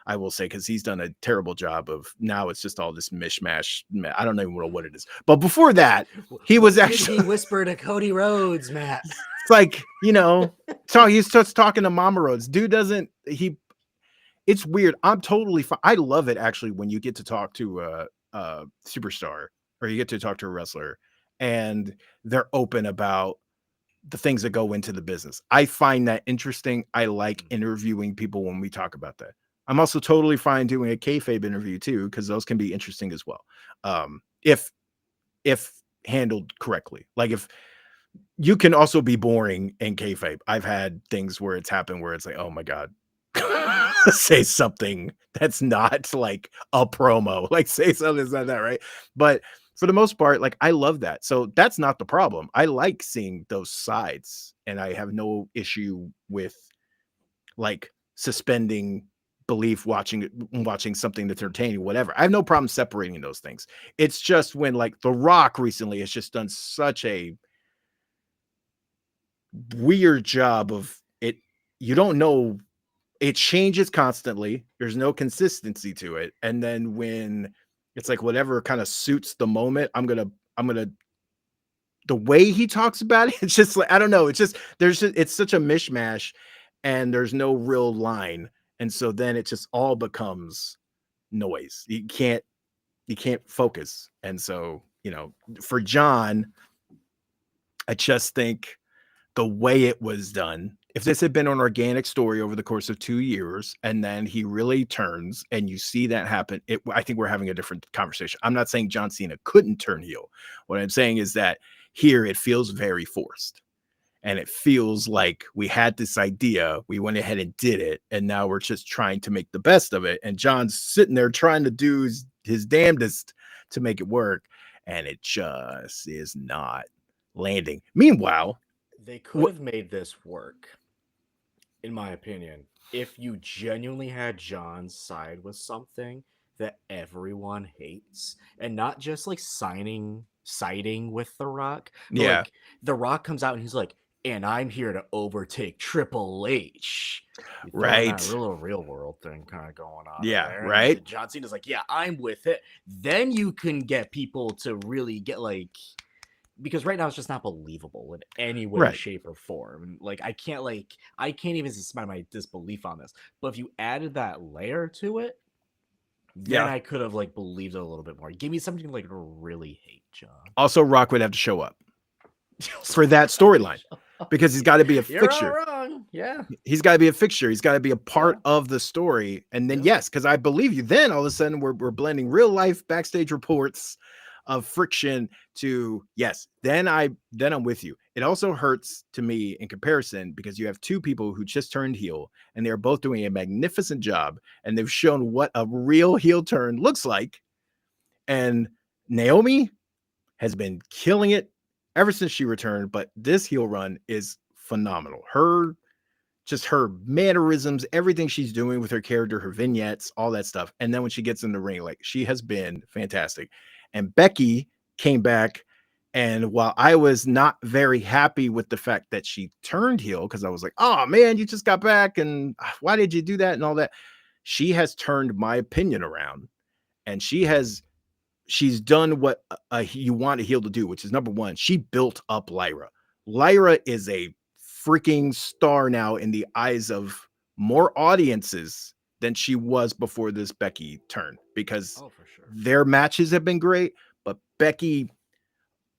I will say, because he's done a terrible job of, now it's just all this mishmash. I don't even know what it is. But before that, he was actually, he whispered to Cody Rhodes, Matt. it's like, so he starts talking to Mama Rhodes. Dude it's weird. I'm totally fine. I love it actually when you get to talk to a superstar or you get to talk to a wrestler and they're open about the things that go into the business. I find that interesting. I like interviewing people when we talk about that. I'm also totally fine doing a kayfabe interview too, because those can be interesting as well. If handled correctly. Like if you can also be boring in kayfabe. I've had things where it's happened where it's like, oh my God, say something that's not like a promo, like say something that's not that, right? But for the most part, like I love that. So that's not the problem. I like seeing those sides and I have no issue with like suspending belief, watching something that's entertaining, whatever. I have no problem separating those things. It's just when like The Rock recently has just done such a weird job of it. You don't know, it changes constantly. There's no consistency to it. And then when it's like whatever kind of suits the moment, I'm gonna the way he talks about it, it's just like, I don't know. It's just it's such a mishmash and there's no real line. And so then it just all becomes noise. You can't focus. And so, for John, I just think the way it was done, if this had been an organic story over the course of 2 years and then he really turns and you see that happen, I think we're having a different conversation. I'm not saying John Cena couldn't turn heel. What I'm saying is that here it feels very forced and it feels like we had this idea, we went ahead and did it, and now we're just trying to make the best of it. And John's sitting there trying to do his damnedest to make it work, and it just is not landing. Meanwhile, They could have made this work, in my opinion, if you genuinely had John's side with something that everyone hates, and not just like siding with The Rock. But, Yeah. like, The Rock comes out and he's like, and I'm here to overtake Triple H. You throw in that Right. real world thing kind of going on. Yeah, there. right. And John Cena's like, yeah, I'm with it. Then you can get people to really get like, because right now it's just not believable in any way, Right. shape, or form. Like I can't even suspend my disbelief on this. But if you added that layer to it, then Yeah. I could have like believed it a little bit more. Give me something like to really hate John. Also, Rock would have to show up for that storyline because he's got to be a You're fixture. not wrong. Yeah. He's got to be a fixture. He's got to be a part of the story. And then, yes, because I believe you, then all of a sudden we're blending real life backstage reports of friction to yes, then I'm with you. It also hurts to me in comparison because you have two people who just turned heel and they're both doing a magnificent job and they've shown what a real heel turn looks like. And Naomi has been killing it ever since she returned, but this heel run is phenomenal. Her mannerisms, everything she's doing with her character, her vignettes, all that stuff. And then when she gets in the ring, like she has been fantastic. And Becky came back. And while I was not very happy with the fact that she turned heel, because I was like, oh man, you just got back. And why did you do that? And all that. She has turned my opinion around. And she's done what you want a heel to do, which is number one, she built up Lyra. Lyra is a freaking star now in the eyes of more audiences than she was before this Becky turn, because for sure. their matches have been great, but Becky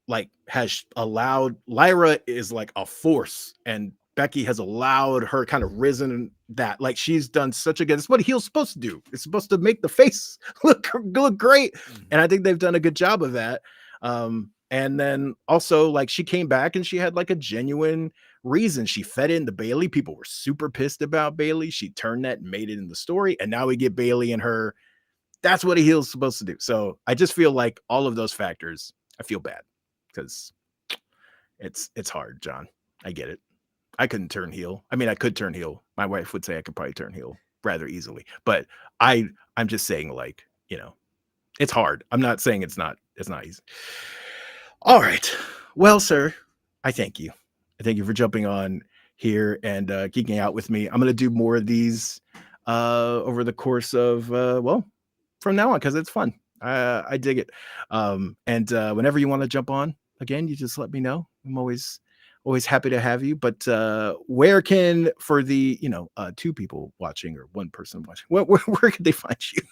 like has allowed Lyra is like a force, and Becky has allowed her kind of risen that like she's done such a good. It's what a heel's supposed to do. It's supposed to make the face look great, and I think they've done a good job of that. And then also like she came back and she had like a genuine reason. She fed into Bailey. People were super pissed about Bailey. She turned that and made it in the story, and now we get Bailey and her. That's what a heel's supposed to do. So I just feel like all of those factors. I feel bad because it's hard, John. I get it. I couldn't turn heel. I mean, I could turn heel. My wife would say I could probably turn heel rather easily, but I'm just saying, like, you know, it's hard. I'm not saying it's not easy. All right. Well, sir, I thank you. I thank you for jumping on here and geeking out with me. I'm going to do more of these over the course of, from now on, because it's fun. I dig it. And whenever you want to jump on again, you just let me know. I'm always happy to have you. But where can, for the two people watching or one person watching, where can they find you?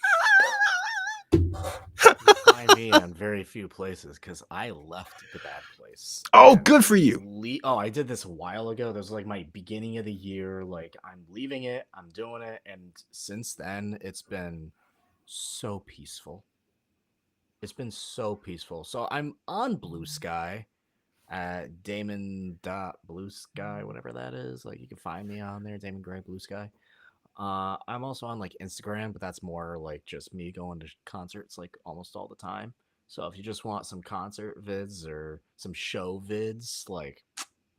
Find me in very few places because I left the bad place. Oh, good for you. I did this a while ago. This was like my beginning of the year. Like I'm leaving it, I'm doing it, and since then it's been so peaceful. It's been so peaceful. So I'm on Blue Sky at Damon.Bluesky, whatever that is. Like you can find me on there, Damon Gray Blue Sky. I'm also on like Instagram, but that's more like just me going to concerts like almost all the time. So if you just want some concert vids or some show vids, like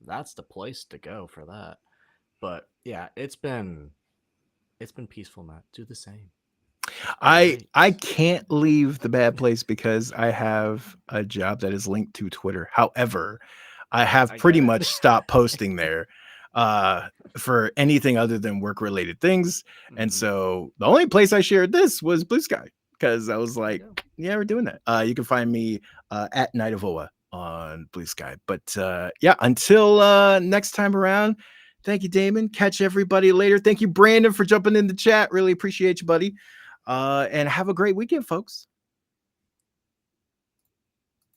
that's the place to go for that. But yeah, it's been peaceful, Matt. Do the same. I can't leave the bad place because I have a job that is linked to Twitter. However, I have pretty much stopped posting there for anything other than work related things. And so the only place I shared this was Blue Sky because I was like, yeah, we're doing that. You can find me at Night of Oa on Blue Sky. But yeah, until next time around, thank you, Damon. Catch everybody later. Thank you, Brandon, for jumping in the chat. Really appreciate you, buddy. And have a great weekend, folks.